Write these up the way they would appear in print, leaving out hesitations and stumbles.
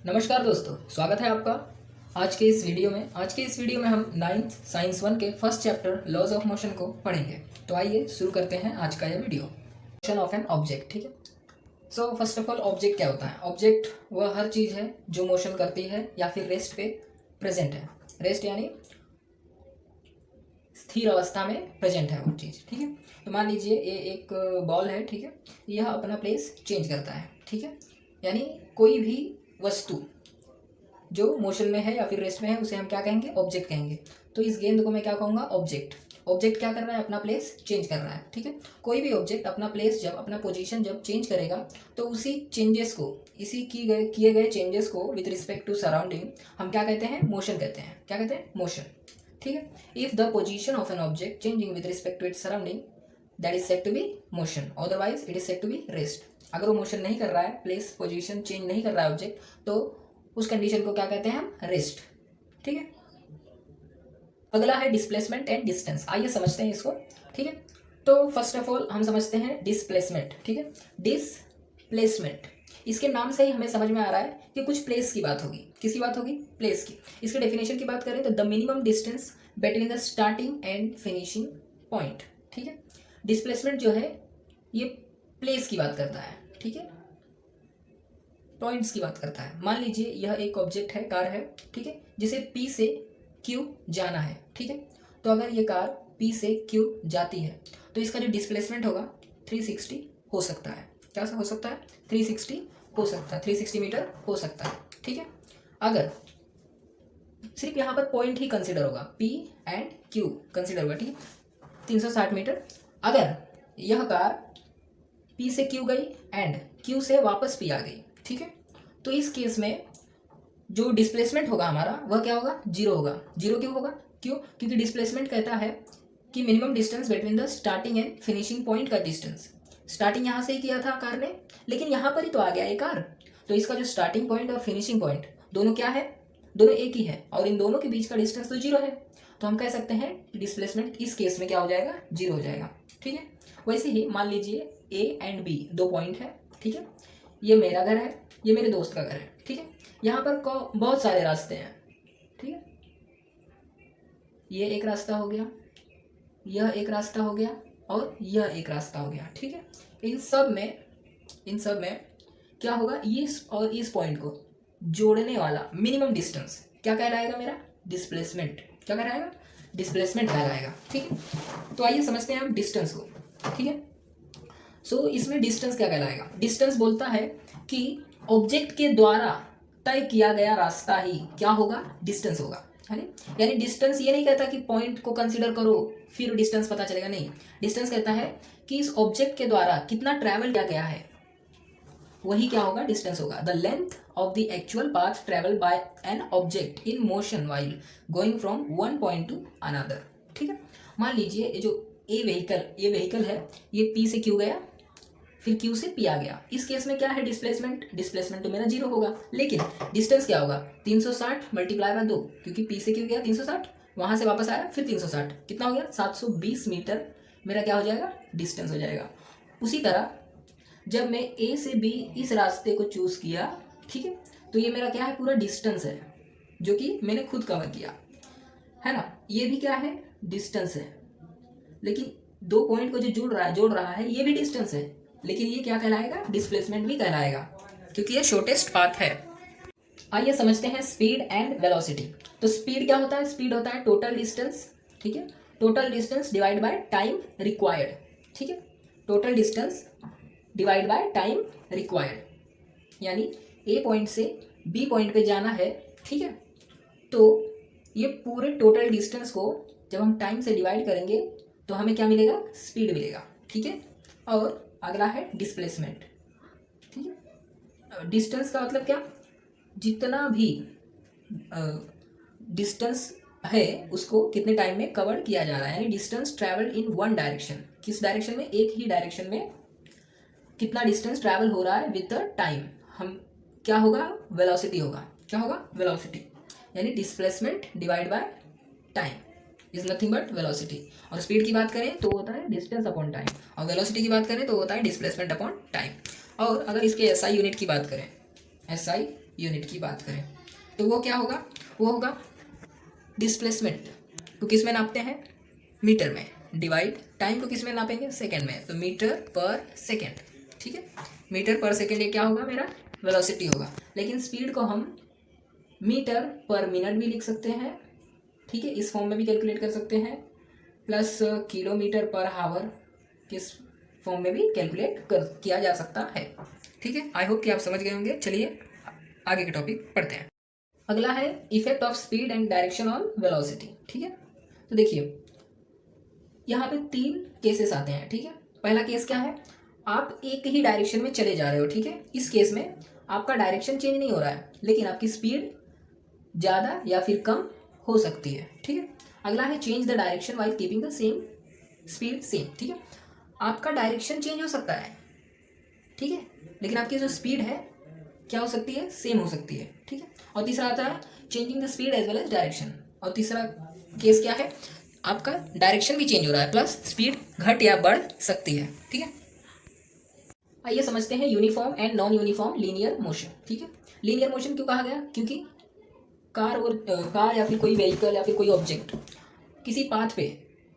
नमस्कार दोस्तों, स्वागत है आपका आज के इस वीडियो में। हम 9th साइंस 1 के first chapter laws of motion को पढ़ेंगे। तो आइए शुरू करते हैं आज का यह video. Motion of an object, ठीक है। So first of all, object क्या होता है? ऑब्जेक्ट वह हर चीज़ है जो मोशन करती है या फिर रेस्ट पे प्रेजेंट है। रेस्ट यानी स्थिर अवस्था में प्रेजेंट है वो चीज़, ठीक है। तो मान लीजिए ये एक बॉल है, ठीक है। यह अपना प्लेस चेंज करता है, ठीक है। यानी कोई भी वस्तु जो मोशन में है या फिर रेस्ट में है उसे हम क्या कहेंगे? ऑब्जेक्ट कहेंगे। तो इस गेंद को मैं क्या कहूँगा? ऑब्जेक्ट। ऑब्जेक्ट क्या कर रहा है? अपना प्लेस चेंज कर रहा है, ठीक है। कोई भी ऑब्जेक्ट अपना प्लेस जब अपना पोजीशन जब चेंज करेगा तो उसी चेंजेस को, इसी किए गए चेंजेस को विद रिस्पेक्ट टू सराउंडिंग हम क्या कहते हैं? मोशन कहते हैं। क्या कहते हैं? मोशन, ठीक है। If the position of an object changing with respect to its surrounding, that is said to be motion, otherwise it is said to be rest. अगर वो मोशन नहीं कर रहा है, प्लेस पोजीशन चेंज नहीं कर रहा है ऑब्जेक्ट, तो उस कंडीशन को क्या कहते हैं हम? रेस्ट, ठीक है। अगला है डिस्प्लेसमेंट एंड डिस्टेंस। आइए समझते हैं इसको, ठीक है। तो फर्स्ट ऑफ ऑल हम समझते हैं डिस्प्लेसमेंट, ठीक है। डिस्प्लेसमेंट, इसके नाम से ही हमें समझ में आ रहा है कि कुछ प्लेस की बात होगी। किसकी बात होगी? प्लेस की। इसके डेफिनेशन की बात करें तो the minimum distance between the starting and finishing point, ठीक है। डिस्प्लेसमेंट जो है ये प्लेस की बात करता है, ठीक है, पॉइंट्स की बात करता है। मान लीजिए यह एक ऑब्जेक्ट है, कार है, ठीक है, जिसे P से Q जाना है, ठीक है। तो अगर ये कार P से Q जाती है तो इसका जो डिस्प्लेसमेंट होगा 360 हो सकता है। क्या हो सकता है? 360 हो सकता है, 360 मीटर हो सकता है, ठीक है। अगर सिर्फ यहाँ पर पॉइंट ही कंसिडर होगा, P एंड Q कंसिडर होगा, ठीक है, 360 मीटर। अगर यह कार P से Q गई एंड Q से वापस P आ गई, ठीक है, तो इस केस में जो डिस्प्लेसमेंट होगा हमारा वह क्या होगा? जीरो होगा। जीरो क्यों होगा? क्यों? क्योंकि डिस्प्लेसमेंट कहता है कि minimum distance between the starting and finishing point का डिस्टेंस। स्टार्टिंग यहाँ से ही किया था कार ने, लेकिन यहाँ पर ही तो आ गया ये कार, तो इसका जो स्टार्टिंग पॉइंट और फिनिशिंग पॉइंट दोनों क्या है? दोनों एक ही है, और इन दोनों के बीच का डिस्टेंस तो जीरो है। तो हम कह सकते हैं कि डिस्प्लेसमेंट इस केस में क्या हो जाएगा? जीरो हो जाएगा, ठीक है। वैसे ही मान लीजिए A एंड B दो पॉइंट है, ठीक है। ये मेरा घर है, ये मेरे दोस्त का घर है, ठीक है। यहाँ पर बहुत सारे रास्ते हैं, ठीक है। ये एक रास्ता हो गया, यह एक रास्ता हो गया, और यह एक रास्ता हो गया, ठीक है। इन सब में क्या होगा? इस और इस पॉइंट को जोड़ने वाला मिनिमम डिस्टेंस क्या कहलाएगा? मेरा डिस्प्लेसमेंट। क्या कहलाएगा? डिस्प्लेसमेंट कहलाएगा, ठीक है। तो आइए समझते हैं हम डिस्टेंस को, ठीक है। सो इसमें डिस्टेंस क्या कहलाएगा? डिस्टेंस बोलता है कि ऑब्जेक्ट के द्वारा तय किया गया रास्ता ही क्या होगा? डिस्टेंस होगा, है ना। यानी डिस्टेंस ये नहीं कहता कि पॉइंट को कंसीडर करो फिर डिस्टेंस पता चलेगा, नहीं। डिस्टेंस कहता है कि इस ऑब्जेक्ट के द्वारा कितना ट्रैवल किया गया है, वही क्या होगा? डिस्टेंस होगा। The length of the actual path travel by an object in motion while going from one point two another, ठीक है। मान लीजिए ये जो ये व्हीकल है, ये P से Q गया, फिर Q से P आ गया। इस केस में क्या है? डिस्प्लेसमेंट तो मेरा जीरो होगा, लेकिन डिस्टेंस क्या होगा? 360 मल्टीप्लाई बाय 2, क्योंकि P से Q गया 360, वहां से वापस आया फिर 360, कितना हो गया? 720 मीटर मेरा क्या हो जाएगा? डिस्टेंस हो जाएगा। उसी तरह जब मैं A से B इस रास्ते को चूज किया, ठीक है, तो ये मेरा क्या है? पूरा डिस्टेंस है जो कि मैंने खुद कवर किया, है ना। ये भी क्या है? डिस्टेंस है। लेकिन दो पॉइंट को जो जोड़ रहा है ये भी डिस्टेंस है, लेकिन ये क्या कहलाएगा? डिस्प्लेसमेंट भी कहलाएगा, क्योंकि ये शॉर्टेस्ट पाथ है। आइए समझते हैं स्पीड एंड वेलोसिटी। तो स्पीड क्या होता है? स्पीड होता है टोटल डिस्टेंस, ठीक है, total distance divide by time required, ठीक है। Total distance divide by time required, यानी A पॉइंट से B पॉइंट पे जाना है, ठीक है, तो ये पूरे टोटल डिस्टेंस को जब हम टाइम से डिवाइड करेंगे तो हमें क्या मिलेगा? स्पीड मिलेगा, ठीक है। और अगला है डिस्प्लेसमेंट, ठीक है। डिस्टेंस का मतलब क्या? जितना भी डिस्टेंस है उसको कितने टाइम में कवर किया जा रहा है, यानी distance travel in one direction. किस डायरेक्शन में? एक ही डायरेक्शन में कितना डिस्टेंस ट्रैवल हो रहा है विद द टाइम, हम क्या होगा? वेलोसिटी होगा। क्या होगा? वेलोसिटी, यानी displacement divide by time is nothing but velocity. और स्पीड की बात करें तो होता है डिस्टेंस अपॉन टाइम, और वेलोसिटी की बात करें तो होता है डिस्प्लेसमेंट अपॉन टाइम। और अगर इसके SI यूनिट की बात करें, SI यूनिट की बात करें तो वो क्या होगा, वो होगा डिस्प्लेसमेंट को किस में नापते हैं, मीटर में, डिवाइड टाइम को किस में नापेंगे, सेकेंड में, तो मीटर पर सेकेंड, ठीक है। मीटर पर सेकेंड ये क्या होगा, मेरा वेलोसिटी होगा। लेकिन स्पीड को हम मीटर पर मिनट भी लिख सकते हैं, ठीक है, इस फॉर्म में भी कैलकुलेट कर सकते हैं, प्लस किलोमीटर पर हावर किस फॉर्म में भी कैलकुलेट किया जा सकता है, ठीक है। आई होप कि आप समझ गए होंगे। चलिए आगे के टॉपिक पढ़ते हैं। अगला है effect of speed and direction on velocity, ठीक है। तो देखिए यहाँ पे 3 केसेस आते हैं, ठीक है। पहला केस क्या है, आप एक ही डायरेक्शन में चले जा रहे हो, ठीक है। इस केस में आपका डायरेक्शन चेंज नहीं हो रहा है, लेकिन आपकी स्पीड ज़्यादा या फिर कम हो सकती है, ठीक है। अगला है change the direction while keeping the same speed same, ठीक है। आपका डायरेक्शन चेंज हो सकता है, ठीक है, लेकिन आपकी जो स्पीड है क्या हो सकती है, सेम हो सकती है, ठीक है। और तीसरा आता है changing the speed as well as direction. और तीसरा केस क्या है, आपका डायरेक्शन भी चेंज हो रहा है प्लस स्पीड घट या बढ़ सकती है, ठीक है। आइए समझते हैं uniform and non uniform linear motion, ठीक है। लीनियर मोशन क्यों कहा गया, क्योंकि कार या फिर कोई व्हीकल या फिर कोई ऑब्जेक्ट किसी पाथ पे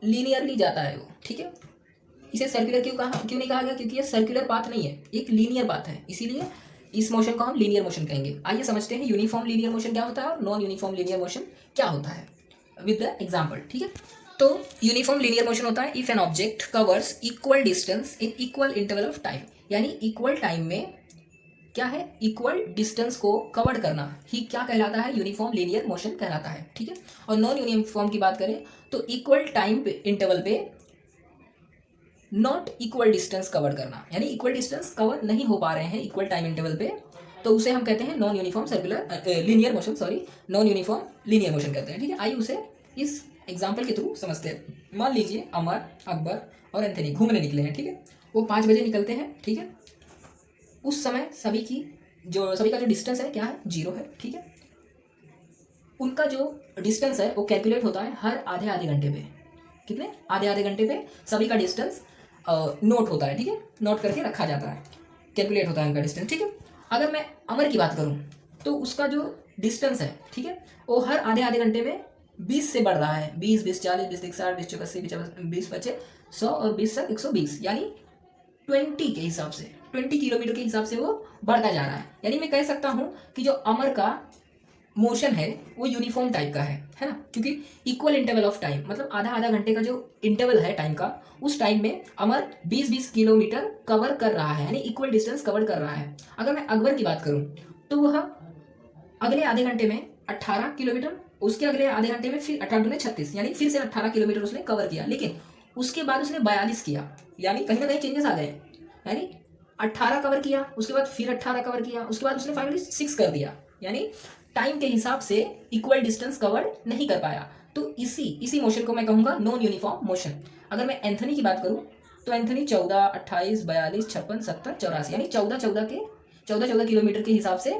लीनियरली जाता है वो, ठीक है। इसे सर्कुलर क्यों नहीं कहा गया, क्योंकि ये सर्कुलर पाथ नहीं है, एक लीनियर पाथ है, इसीलिए इस मोशन को हम लीनियर मोशन कहेंगे। आइए समझते हैं यूनिफॉर्म लीनियर मोशन क्या होता है और नॉन यूनिफॉर्म लीनियर मोशन क्या होता है विद द एग्जाम्पल, ठीक है। तो यूनिफॉर्म लीनियर मोशन होता है if an object covers equal distance in equal interval of time, यानी इक्वल टाइम में क्या है, इक्वल डिस्टेंस को कवर करना ही क्या कहलाता है, यूनिफॉर्म लीनियर मोशन कहलाता है, ठीक है। और नॉन यूनिफॉर्म की बात करें तो इक्वल टाइम इंटरवल पे नॉट इक्वल डिस्टेंस कवर करना, यानी इक्वल डिस्टेंस कवर नहीं हो पा रहे हैं इक्वल टाइम इंटरवल पे, तो उसे हम कहते हैं non uniform circular linear motion, non uniform linear motion कहते हैं, ठीक है। आइए उसे इस एग्जाम्पल के थ्रू समझते हैं। मान लीजिए अमर, अकबर और एंथनी घूमने निकले हैं, ठीक है। वो 5 बजे निकलते हैं, ठीक है। उस समय सभी का जो डिस्टेंस है क्या है, 0 है, ठीक है। उनका जो डिस्टेंस है वो कैलकुलेट होता है हर आधे आधे घंटे पे, कितने आधे आधे घंटे पे सभी का डिस्टेंस नोट होता है, ठीक है, नोट करके रखा जाता है, कैलकुलेट होता है उनका डिस्टेंस, ठीक है। अगर मैं अमर की बात करूँ तो उसका जो डिस्टेंस है, ठीक है, वो हर आधे आधे घंटे में 20 से बढ़ रहा है, 20, 20, 40, 20, 60, 20, 80, 20, 25, 100 और 20 तक 120, यानी 20 के हिसाब से, 20 किलोमीटर के हिसाब से वो बढ़ता जा रहा है। यानी मैं कह सकता हूँ कि जो अमर का मोशन है वो यूनिफॉर्म टाइप का है ना, क्योंकि इक्वल इंटरवल ऑफ टाइम, मतलब आधा आधा घंटे का जो इंटरवल है टाइम का, उस टाइम में अमर 20-20 किलोमीटर कवर कर रहा है, यानी इक्वल डिस्टेंस कवर कर रहा है। अगर मैं अकबर की बात करूं तो वह अगले आधे घंटे में 18 किलोमीटर, उसके अगले आधे घंटे में फिर 18 36, यानी फिर से 18 किलोमीटर उसने कवर किया, लेकिन उसके बाद उसने 42 किया, यानी कहीं ना कहीं चेंजेस आ गए, यानी 18 कवर किया, उसके बाद फिर 18 कवर किया, उसके बाद उसने फाइनली 6 कर दिया, यानी टाइम के हिसाब से इक्वल डिस्टेंस कवर नहीं कर पाया। तो इसी मोशन को मैं कहूँगा नॉन यूनिफॉर्म मोशन। अगर मैं एंथनी की बात करूँ तो एंथनी 14, 28, 42, 56, 70, 84, यानी 14 किलोमीटर के हिसाब से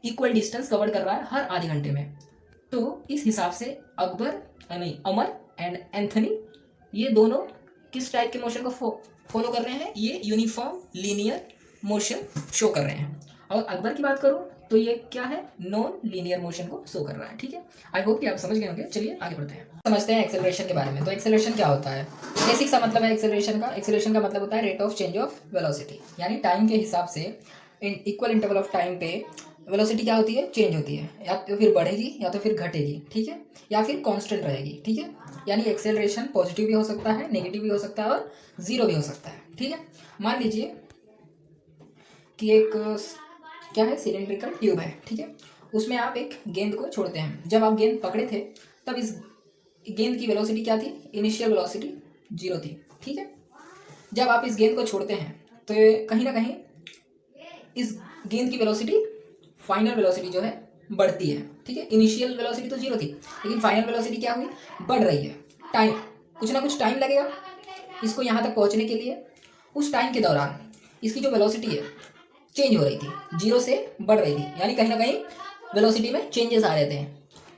इक्वल डिस्टेंस कवर कर रहा है हर आधे घंटे में। तो इस हिसाब से अकबर नहीं अमर एंड एंथनी ये दोनों किस टाइप के मोशन को फॉलो कर रहे हैं, ये यूनिफॉर्म लीनियर मोशन शो कर रहे हैं। और अकबर की बात करूं तो ये क्या है, नॉन लीनियर मोशन को शो कर रहा है, ठीक है। आई होप कि आप समझ गए होंगे। चलिए आगे बढ़ते हैं, समझते हैं एक्सेलरेशन के बारे में। तो एक्सेलरेशन क्या होता है, बेसिक सा मतलब है एक्सेलरेशन का मतलब होता है rate of change of velocity, यानी टाइम के हिसाब से इक्वल इंटरवल ऑफ टाइम पे वेलोसिटी क्या होती है, चेंज होती है, या तो फिर बढ़ेगी या तो फिर घटेगी, ठीक है, या फिर कांस्टेंट रहेगी, ठीक है। यानी एक्सेलरेशन पॉजिटिव भी हो सकता है, नेगेटिव भी हो सकता है और 0 भी हो सकता है, ठीक है। मान लीजिए कि एक क्या है, सिलेंड्रिकल ट्यूब है, ठीक है, उसमें आप एक गेंद को छोड़ते हैं। जब आप गेंद पकड़े थे तब इस गेंद की वेलोसिटी क्या थी, इनिशियल वेलोसिटी 0 थी, ठीक है। जब आप इस गेंद को छोड़ते हैं तो कहीं ना कहीं इस गेंद की वेलोसिटी, फाइनल वेलोसिटी जो है बढ़ती है, ठीक है। इनिशियल वेलोसिटी तो 0 थी, लेकिन फाइनल वेलोसिटी क्या हुई, बढ़ रही है। टाइम, कुछ ना कुछ टाइम लगेगा इसको यहाँ तक पहुँचने के लिए। उस टाइम के दौरान इसकी जो वेलोसिटी है चेंज हो रही थी, 0 से बढ़ रही थी, यानी कहीं ना कहीं वेलोसिटी में चेंजेस आ रहे थे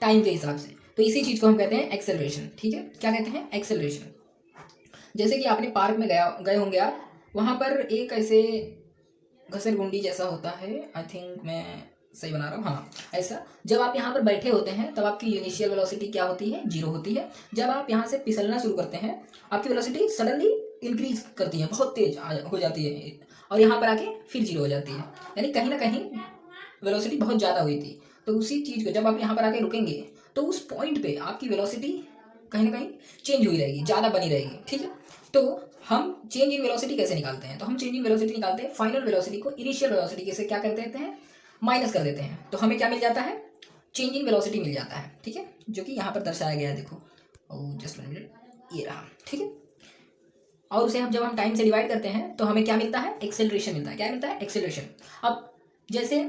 टाइम के हिसाब से। तो इसी चीज़ को हम कहते हैं एक्सेलरेशन, ठीक है। क्या कहते हैं, एक्सेलरेशन। जैसे कि आपने पार्क में गए होंगे आप, वहाँ पर एक ऐसे घसरगुंडी जैसा होता है, आई थिंक मैं सही बना रहा हूँ, हाँ ऐसा। जब आप यहाँ पर बैठे होते हैं तब आपकी इनिशियल वेलोसिटी क्या होती है, 0 होती है। जब आप यहाँ से फिसलना शुरू करते हैं आपकी वेलोसिटी सडनली इंक्रीज करती है, बहुत तेज हो जाती है, और यहाँ पर आके फिर 0 हो जाती है। यानी कहीं ना कहीं वेलोसिटी बहुत ज़्यादा हुई थी। तो उसी चीज़ को जब आप यहाँ पर आके रुकेंगे तो उस पॉइंट पे आपकी वेलोसिटी कहीं ना कहीं चेंज हुई रहेगी, ज़्यादा बनी रहेगी, ठीक है। तो हम चेंज इन वेलोसिटी कैसे निकालते हैं, तो हम चेंज इन वेलोसिटी निकालते हैं फाइनल वेलोसिटी को इनिशियल वेलोसिटी से क्या कर देते हैं, माइनस कर देते हैं। तो हमें क्या मिल जाता है, चेंज इन वेलोसिटी मिल जाता है, ठीक है, जो कि यहाँ पर दर्शाया गया है, देखो जस्ट 1 मिनट, ये रहा, ठीक है। और उसे हम जब हम टाइम से डिवाइड करते हैं तो हमें क्या मिलता है, एक्सेलरेशन मिलता है। क्या मिलता है, एक्सेलरेशन। अब जैसे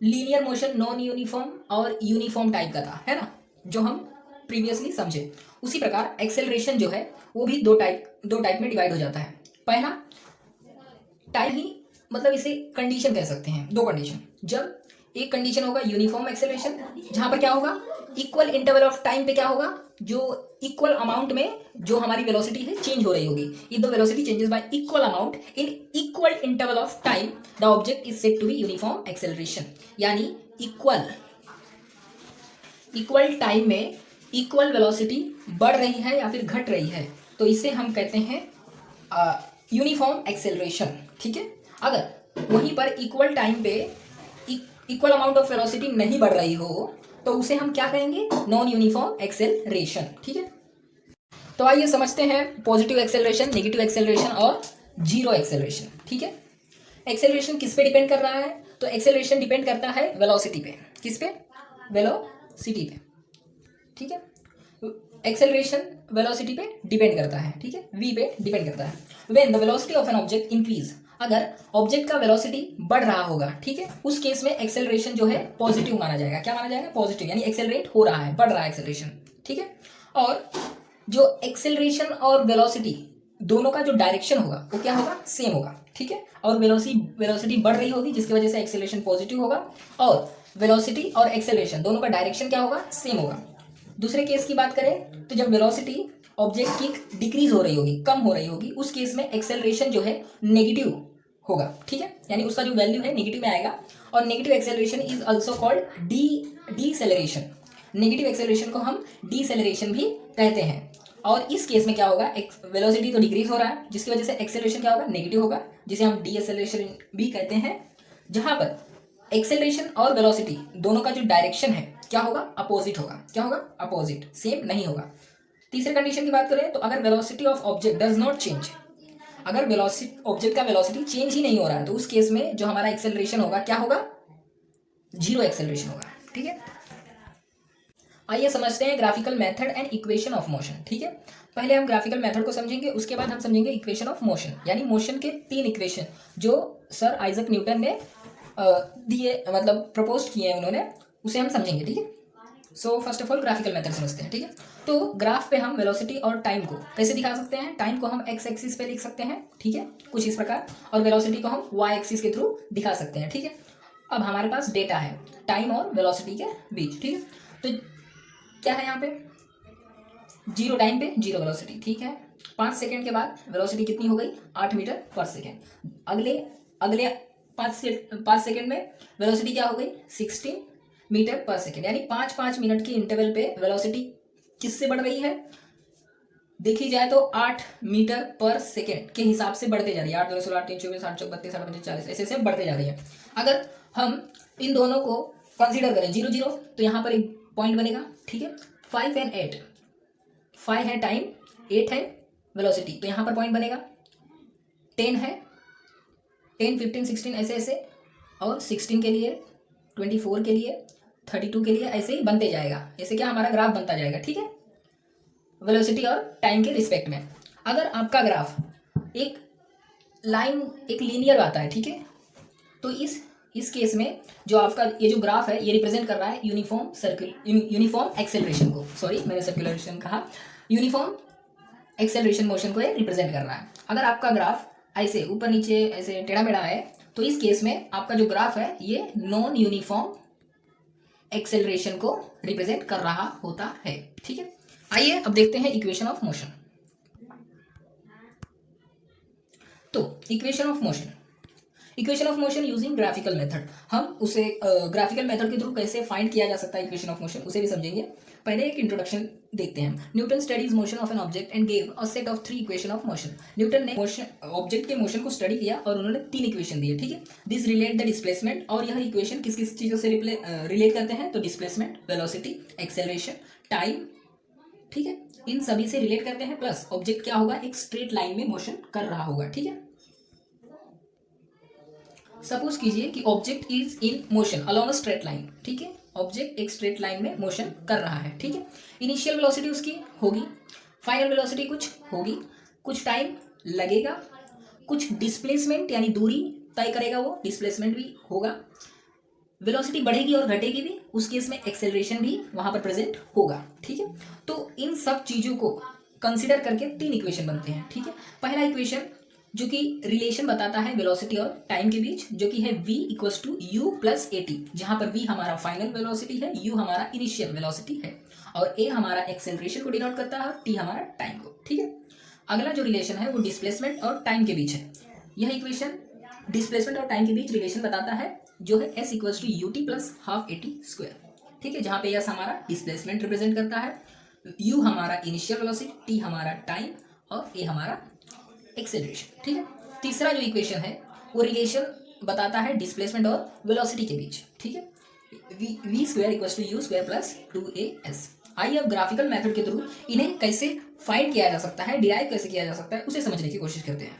लीनियर मोशन नॉन यूनिफॉर्म और यूनिफॉर्म टाइप का था, है ना, जो हम प्रीवियसली समझे, उसी प्रकार एक्सेलरेशन जो है वो भी दो टाइप में डिवाइड हो जाता है। पहला टाइप ही, मतलब इसे कंडीशन कह सकते हैं, दो कंडीशन। जब एक कंडीशन होगा यूनिफॉर्म एक्सेलरेशन, जहां पर क्या होगा, इक्वल इंटरवल ऑफ टाइम पे क्या होगा, जो इक्वल अमाउंट में जो हमारी वेलोसिटी है चेंज हो रही होगी। ये दो velocity changes by equal amount in equal interval of time, the object is said to be uniform acceleration. यानी इक्वल टाइम में इक्वल वेलोसिटी बढ़ रही है या फिर घट रही है, तो इसे हम कहते हैं यूनिफॉर्म एक्सेलरेशन, ठीक है। अगर वहीं पर इक्वल टाइम पे इक्वल अमाउंट ऑफ वेलोसिटी नहीं बढ़ रही हो तो उसे हम क्या कहेंगे, नॉन यूनिफॉर्म एक्सेलरेशन, ठीक है। तो आइए समझते हैं पॉजिटिव एक्सेलरेशन, नेगेटिव एक्सेलरेशन और जीरो एक्सेलरेशन, ठीक है। एक्सेलरेशन किस पे डिपेंड कर रहा है, तो एक्सेलरेशन डिपेंड करता है वेलोसिटी पे। किस पे, वेलोसिटी पे, ठीक है। एक्सेलरेशन वेलोसिटी पे डिपेंड करता है, ठीक है, v पे डिपेंड करता है। When the velocity of an object increase, अगर ऑब्जेक्ट का वेलोसिटी बढ़ रहा होगा, ठीक है, उस केस में एक्सेलरेशन जो है पॉजिटिव माना जाएगा। क्या माना जाएगा, पॉजिटिव, यानी एक्सेलरेट हो रहा है, बढ़ रहा है एक्सेलरेशन, ठीक है। और जो एक्सेलरेशन और वेलोसिटी दोनों का जो डायरेक्शन होगा वो क्या होगा, सेम होगा, ठीक है। और वेलोसिटी बढ़ रही होगी जिसकी वजह से एक्सेलरेशन पॉजिटिव होगा, और वेलोसिटी और एक्सेलरेशन दोनों का डायरेक्शन क्या होगा, सेम होगा। दूसरे केस की बात करें तो जब वेलोसिटी ऑब्जेक्ट की डिक्रीज हो रही होगी, कम हो रही होगी, उस केस में एक्सेलरेशन जो है नेगेटिव होगा, ठीक है, यानी उसका जो वैल्यू है नेगेटिव में आएगा। और negative acceleration is also called deceleration. Negative acceleration को हम डीसेलरेशन भी कहते हैं। और इस केस में क्या होगा, वेलोसिटी तो डिक्रीज हो रहा है जिसकी वजह से एक्सेलरेशन क्या होगा, नेगेटिव होगा, जिसे हम डीएसेलरेशन भी कहते हैं। जहां पर एक्सेलरेशन और वेलोसिटी दोनों का जो डायरेक्शन है क्या होगा, अपोजिट होगा। क्या होगा, अपोजिट, सेम नहीं होगा। तीसरे कंडीशन की बात करें तो अगर velocity of object does not change, अगर वेलोसिटी ऑब्जेक्ट का वेलोसिटी चेंज ही नहीं हो रहा है तो उस केस में जो हमारा एक्सेलरेशन होगा क्या होगा, जीरो एक्सेलरेशन होगा, ठीक है। आइए समझते हैं graphical method and equation of motion, ठीक है। पहले हम ग्राफिकल मेथड को समझेंगे, उसके बाद हम समझेंगे इक्वेशन ऑफ मोशन, यानी मोशन के 3 इक्वेशन जो सर आइजक न्यूटन ने दिए, मतलब प्रपोज किए हैं उन्होंने, उसे हम समझेंगे, ठीक है। So first of all graphical method समझते हैं, ठीक है। तो ग्राफ पे हम वेलोसिटी और टाइम को कैसे दिखा सकते हैं, टाइम को हम एक्स एक्सिस पे लिख सकते हैं, ठीक है, कुछ इस प्रकार, और वेलोसिटी को हम वाई एक्सिस के थ्रू दिखा सकते हैं, ठीक है। अब हमारे पास डेटा है टाइम और वेलोसिटी के बीच, ठीक है। तो क्या है यहाँ पे, जीरो टाइम पे जीरो वेलोसिटी, ठीक है। 5 सेकेंड के बाद वेलोसिटी कितनी हो गई, 8 मीटर पर सेकेंड। अगले 5 सेकेंड में वेलोसिटी क्या हो गई, 16 मीटर पर सेकेंड। यानी 5-5 मिनट के इंटरवल पे वेलोसिटी किससे बढ़ रही है, देखी जाए तो 8 मीटर पर सेकेंड के हिसाब से बढ़ते जा रही है। 8 2 16 8 3 24 8 4 32 8 25 40 ऐसे ऐसे बढ़ते जा रही है। अगर हम इन दोनों को कंसीडर करें 0 0, तो यहाँ पर एक पॉइंट बनेगा, ठीक है। 5 and 8, 5 है टाइम, 8 है वेलोसिटी, तो यहाँ पर पॉइंट बनेगा। 10 है, 10 15 16 ऐसे ऐसे, और 16 के लिए, 24 के लिए, 32 के लिए, ऐसे ही बनते जाएगा। ऐसे क्या हमारा ग्राफ बनता जाएगा, ठीक है, वेलोसिटी और टाइम के रिस्पेक्ट में। अगर आपका ग्राफ एक लाइन, एक लीनियर आता है, ठीक है, तो इस केस में जो आपका ये जो ग्राफ है ये रिप्रेजेंट कर रहा है यूनिफॉर्म एक्सेलरेशन को, सॉरी मैंने सर्कुलेशन कहा, यूनिफॉर्म एक्सेलरेशन मोशन को ये रिप्रेजेंट कर रहा है। अगर आपका ग्राफ ऐसे ऊपर नीचे ऐसे टेढ़ा मेढ़ा है तो इस केस में आपका जो ग्राफ है ये नॉन यूनिफॉर्म एक्सेलरेशन को रिप्रेजेंट कर रहा होता है, ठीक है। आइए अब देखते हैं इक्वेशन ऑफ मोशन। तो equation of motion, equation of motion using graphical method, हम उसे ग्राफिकल मेथड के थ्रू कैसे फाइंड किया जा सकता है इक्वेशन ऑफ मोशन, उसे भी समझेंगे। पहले एक इंट्रोडक्शन देखते हैं। Newton studies motion of an object and gave a set of 3 equation of motion. Newton ने मोशन ऑब्जेक्ट के मोशन को स्टडी किया और उन्होंने 3 इक्वेशन दिए, ठीक है। दिस रिलेट द डिस्प्लेसमेंट, और यह इक्वेशन किस किस चीज़ों से रिलेट करते हैं, तो डिस्प्लेसमेंट, वेलोसिटी, एक्सेलरेशन, टाइम, ठीक है, इन सभी से रिलेट करते हैं। प्लस ऑब्जेक्ट क्या होगा, एक स्ट्रेट लाइन में मोशन कर रहा होगा, ठीक है। सपोज कीजिए कि object is in motion along a straight line, ठीक है। ऑब्जेक्ट एक स्ट्रेट लाइन में मोशन कर रहा है, ठीक है। इनिशियल वेलोसिटी उसकी होगी, फाइनल वेलोसिटी कुछ होगी, कुछ टाइम लगेगा, कुछ डिस्प्लेसमेंट यानी दूरी तय करेगा वो, डिस्प्लेसमेंट भी होगा, वेलोसिटी बढ़ेगी और घटेगी भी, उस केस में एक्सेलरेशन भी वहां पर प्रेजेंट होगा, ठीक है। तो इन सब चीजों को कंसिडर करके 3 इक्वेशन बनते हैं, ठीक है। पहला इक्वेशन जो कि रिलेशन बताता है वेलोसिटी और टाइम के बीच, जो कि है v equals to u plus a t, जहां पर v हमारा फाइनल वेलोसिटी है, u हमारा इनिशियल वेलोसिटी है, और a हमारा एक्सेलरेशन को डिनोट करता है, और t हमारा टाइम को, ठीक है। अगला जो रिलेशन है वो डिस्प्लेसमेंट और टाइम के बीच है। यह इक्वेशन डिस्प्लेसमेंट और टाइम के बीच रिलेशन बताता है, जो है s equals to u t plus half a t square, ठीक है। जहां पे s हमारा डिस्प्लेसमेंट रिप्रेजेंट करता है, u हमारा इनिशियल वेलोसिटी, t हमारा टाइम, और a हमारा एक्सेलरेशन, ठीक है। तीसरा जो इक्वेशन है वो रिलेशन बताता है डिस्प्लेसमेंट और वेलोसिटी के बीच, ठीक है। V square equals to u square plus 2as। आइए अब ग्राफिकल मेथड के थ्रू इन्हें कैसे फाइंड किया जा सकता है, डिराइव कैसे किया जा सकता है, उसे समझने की कोशिश करते हैं।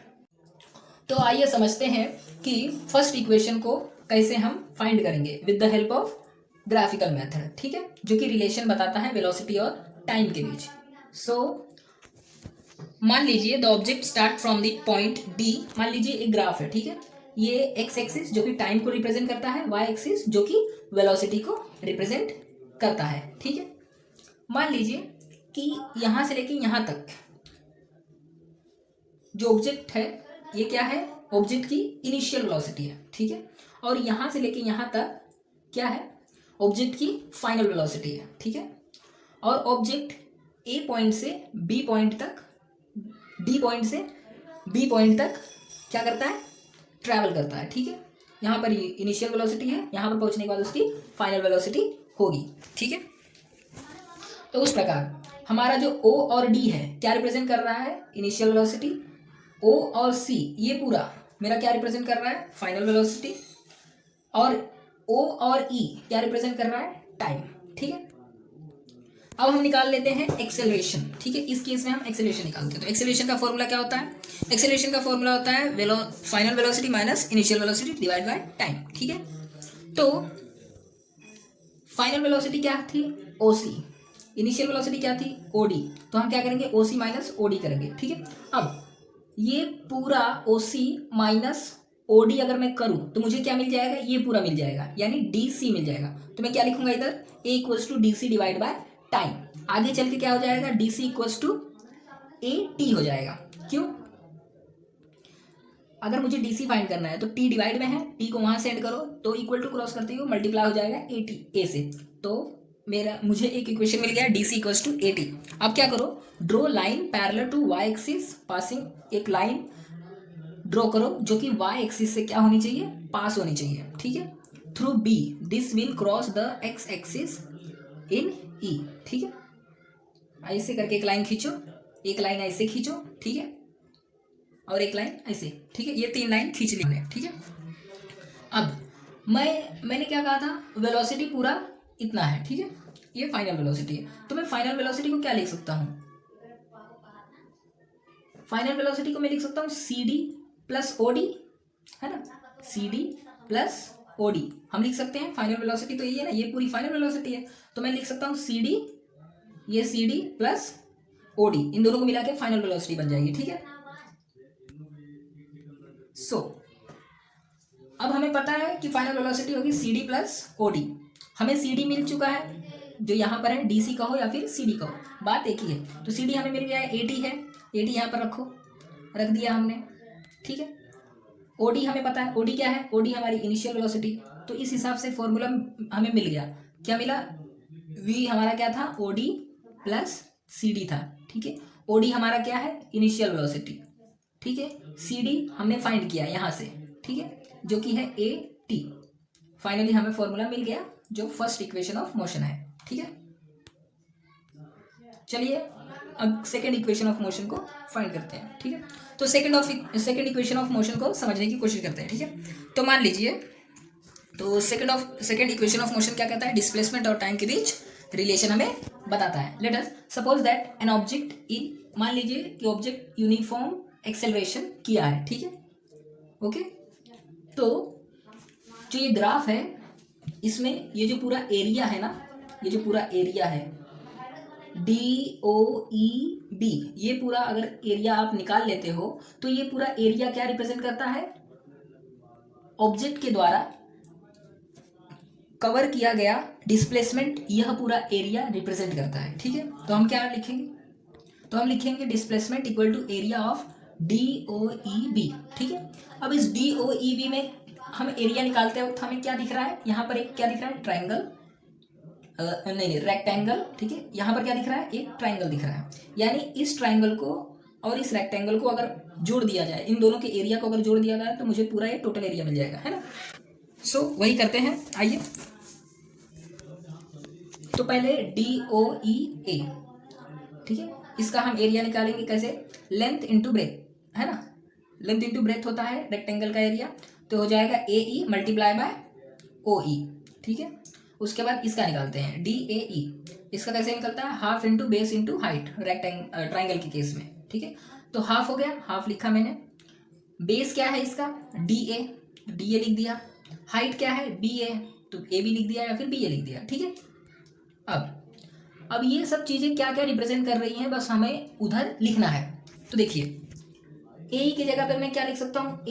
तो आइए समझते हैं कि फर्स्ट इक्वेशन को कैसे हम फाइंड करेंगे with the help of graphical method, ठीक है, जो कि रिलेशन बताता है वेलोसिटी और टाइम के बीच। सो मान लीजिए the object start from the point D, मान लीजिए एक ग्राफ है, ठीक है। ये एक्स एक्सिस जो कि टाइम को रिप्रेजेंट करता है, वाई एक्सिस जो कि वेलोसिटी को रिप्रेजेंट करता है, ठीक है। मान लीजिए कि यहां से लेके यहां तक जो ऑब्जेक्ट है ये क्या है, ऑब्जेक्ट की इनिशियल वेलोसिटी है, ठीक है। और यहां से लेके यहां तक क्या है, ऑब्जेक्ट की फाइनल वेलोसिटी है, ठीक है। और ऑब्जेक्ट ए पॉइंट से बी पॉइंट तक, डी पॉइंट से बी पॉइंट तक क्या करता है, ट्रैवल करता है, ठीक है। यहाँ पर इनिशियल वेलोसिटी है, यहाँ पर पहुंचने के बाद उसकी फाइनल वेलोसिटी होगी, ठीक है। तो उस प्रकार हमारा जो O और D है क्या रिप्रेजेंट कर रहा है, इनिशियल वेलोसिटी। O और C ये पूरा मेरा क्या रिप्रेजेंट कर रहा है, फाइनल वेलोसिटी। और O और E क्या रिप्रेजेंट कर रहा है, टाइम, ठीक है। अब हम निकाल लेते हैं एक्सेलरेशन, ठीक है। इस केस में हम एक्सेलरेशन निकालते हैं। तो एक्सेलरेशन का फॉर्मूला क्या होता है, एक्सेलरेशन का फॉर्मूला होता है final velocity minus initial velocity divide by time, ठीक है। तो फाइनल वेलोसिटी क्या थी, OC, इनिशियल वेलोसिटी क्या थी, OD। तो हम क्या करेंगे, OC माइनस OD करेंगे, ठीक है। अब ये पूरा OC माइनस OD अगर मैं करूं तो मुझे क्या मिल जाएगा, ये पूरा मिल जाएगा, यानी DC मिल जाएगा। तो मैं क्या लिखूंगा इधर, A equals to DC divide by time. आगे चल के क्या हो जाएगा, DC इक्वल्स टू AT हो जाएगा। क्यों, अगर मुझे DC फाइंड करना है तो T डिवाइड में है, T को वहां से एंड करो तो इक्वल टू क्रॉस करते हुए मल्टीप्लाई हो जाएगा AT, A से। तो मुझे एक इक्वेशन मिल गया, DC इक्वल्स टू AT। अब क्या करो, draw line parallel to y axis, passing एक लाइन ड्रॉ करो जो कि y एक्सिस से क्या होनी चाहिए, पास होनी चाहिए, ठीक है। Through B this will cross the x axis in E, ठीक है। ऐसे करके एक लाइन खींचो, एक लाइन ऐसे खींचो, ठीक है, और एक लाइन ऐसे, ठीक है। ये 3 लाइन खींच ली हमने, ठीक है। अब मैंने क्या कहा था, वेलोसिटी पूरा इतना है, ठीक है, ये फाइनल वेलोसिटी है। तो मैं फाइनल वेलोसिटी को क्या लिख सकता हूँ, फाइनल वेलोसिटी को मैं लिख सकता हूँ CD प्लस OD, है ना, CD प्लस OD हम लिख सकते हैं। फाइनल वेलोसिटी तो ये है ना, ये पूरी फाइनल वेलोसिटी है। तो मैं लिख सकता हूँ CD, ये CD प्लस OD, इन दोनों को मिला के फाइनल वेलोसिटी बन जाएगी, ठीक है। सो अब हमें पता है कि फाइनल वेलोसिटी होगी CD प्लस OD। हमें CD मिल चुका है, जो यहाँ पर है, DC कहो या फिर CD कहो, बात एक ही है। तो CD हमें मिल गया है, AT है, AT यहाँ पर रखो, रख दिया हमने, ठीक है। OD हमें पता है, OD क्या है, OD हमारी इनिशियल वेलोसिटी। तो इस हिसाब से फॉर्मूला हमें मिल गया, क्या मिला, V हमारा क्या था, OD प्लस CD था, ठीक है। OD हमारा क्या है, इनिशियल वेलोसिटी, ठीक है। CD हमने फाइंड किया यहाँ से, ठीक है। जो कि है ए टी। फाइनली हमें फॉर्मूला मिल गया जो फर्स्ट इक्वेशन ऑफ मोशन है। ठीक है, चलिए अब सेकेंड इक्वेशन ऑफ मोशन को फाइंड करते हैं। ठीक है, तो सेकेंड इक्वेशन ऑफ मोशन को समझने की कोशिश करते हैं। ठीक है, तो मान लीजिए, तो सेकेंड इक्वेशन ऑफ मोशन क्या कहता है, डिस्प्लेसमेंट और टाइम के बीच रिलेशन हमें बताता है। Let us suppose that an object in, मान लीजिए कि ऑब्जेक्ट यूनिफॉर्म एक्सेलरेशन किया है। ठीक है, ओके, तो जो ये ग्राफ है इसमें ये जो पूरा एरिया है ना, ये जो पूरा एरिया है DOEB, ये पूरा अगर एरिया आप निकाल लेते हो तो ये पूरा एरिया क्या रिप्रेजेंट करता है, ऑब्जेक्ट के द्वारा कवर किया गया डिस्प्लेसमेंट, यह पूरा एरिया रिप्रेजेंट करता है। ठीक है, तो हम क्या लिखेंगे, तो हम लिखेंगे displacement equal to area of DOEB। ठीक है, अब इस DOEB में हम एरिया निकालते वक्त हमें क्या दिख रहा है, यहाँ पर एक क्या दिख रहा है, ट्राइंगल, नहीं रेक्टेंगल। ठीक है, यहाँ पर क्या दिख रहा है, एक ट्राइंगल दिख रहा है। यानी इस ट्राइंगल को और इस रेक्टेंगल को अगर जोड़ दिया जाए, इन दोनों के एरिया को अगर जोड़ दिया जाए तो मुझे पूरा ये टोटल एरिया मिल जाएगा, है ना। सो वही करते हैं, आइए। तो पहले DOEA, ठीक है, इसका हम एरिया निकालेंगे कैसे, लेंथ इंटू ब्रेथ, है ना, लेंथ इंटू ब्रेथ होता है रेक्टेंगल का एरिया, तो हो जाएगा AE मल्टीप्लाई बाय OE। ठीक है, उसके बाद इसका निकालते हैं DAE, इसका कैसे निकलता है, half into base into height, triangle के केस में। ठीक है, तो हाफ हो गया, हाफ लिखा मैंने। बेस क्या है इसका, DA लिख दिया। हाइट क्या है, BA, तो AB लिख दिया या फिर BA लिख दिया। ठीक है, अब ये सब चीज़ें क्या क्या रिप्रेजेंट कर रही हैं, बस हमें उधर लिखना है। तो देखिए AE की जगह पर मैं क्या लिख सकता हूँ,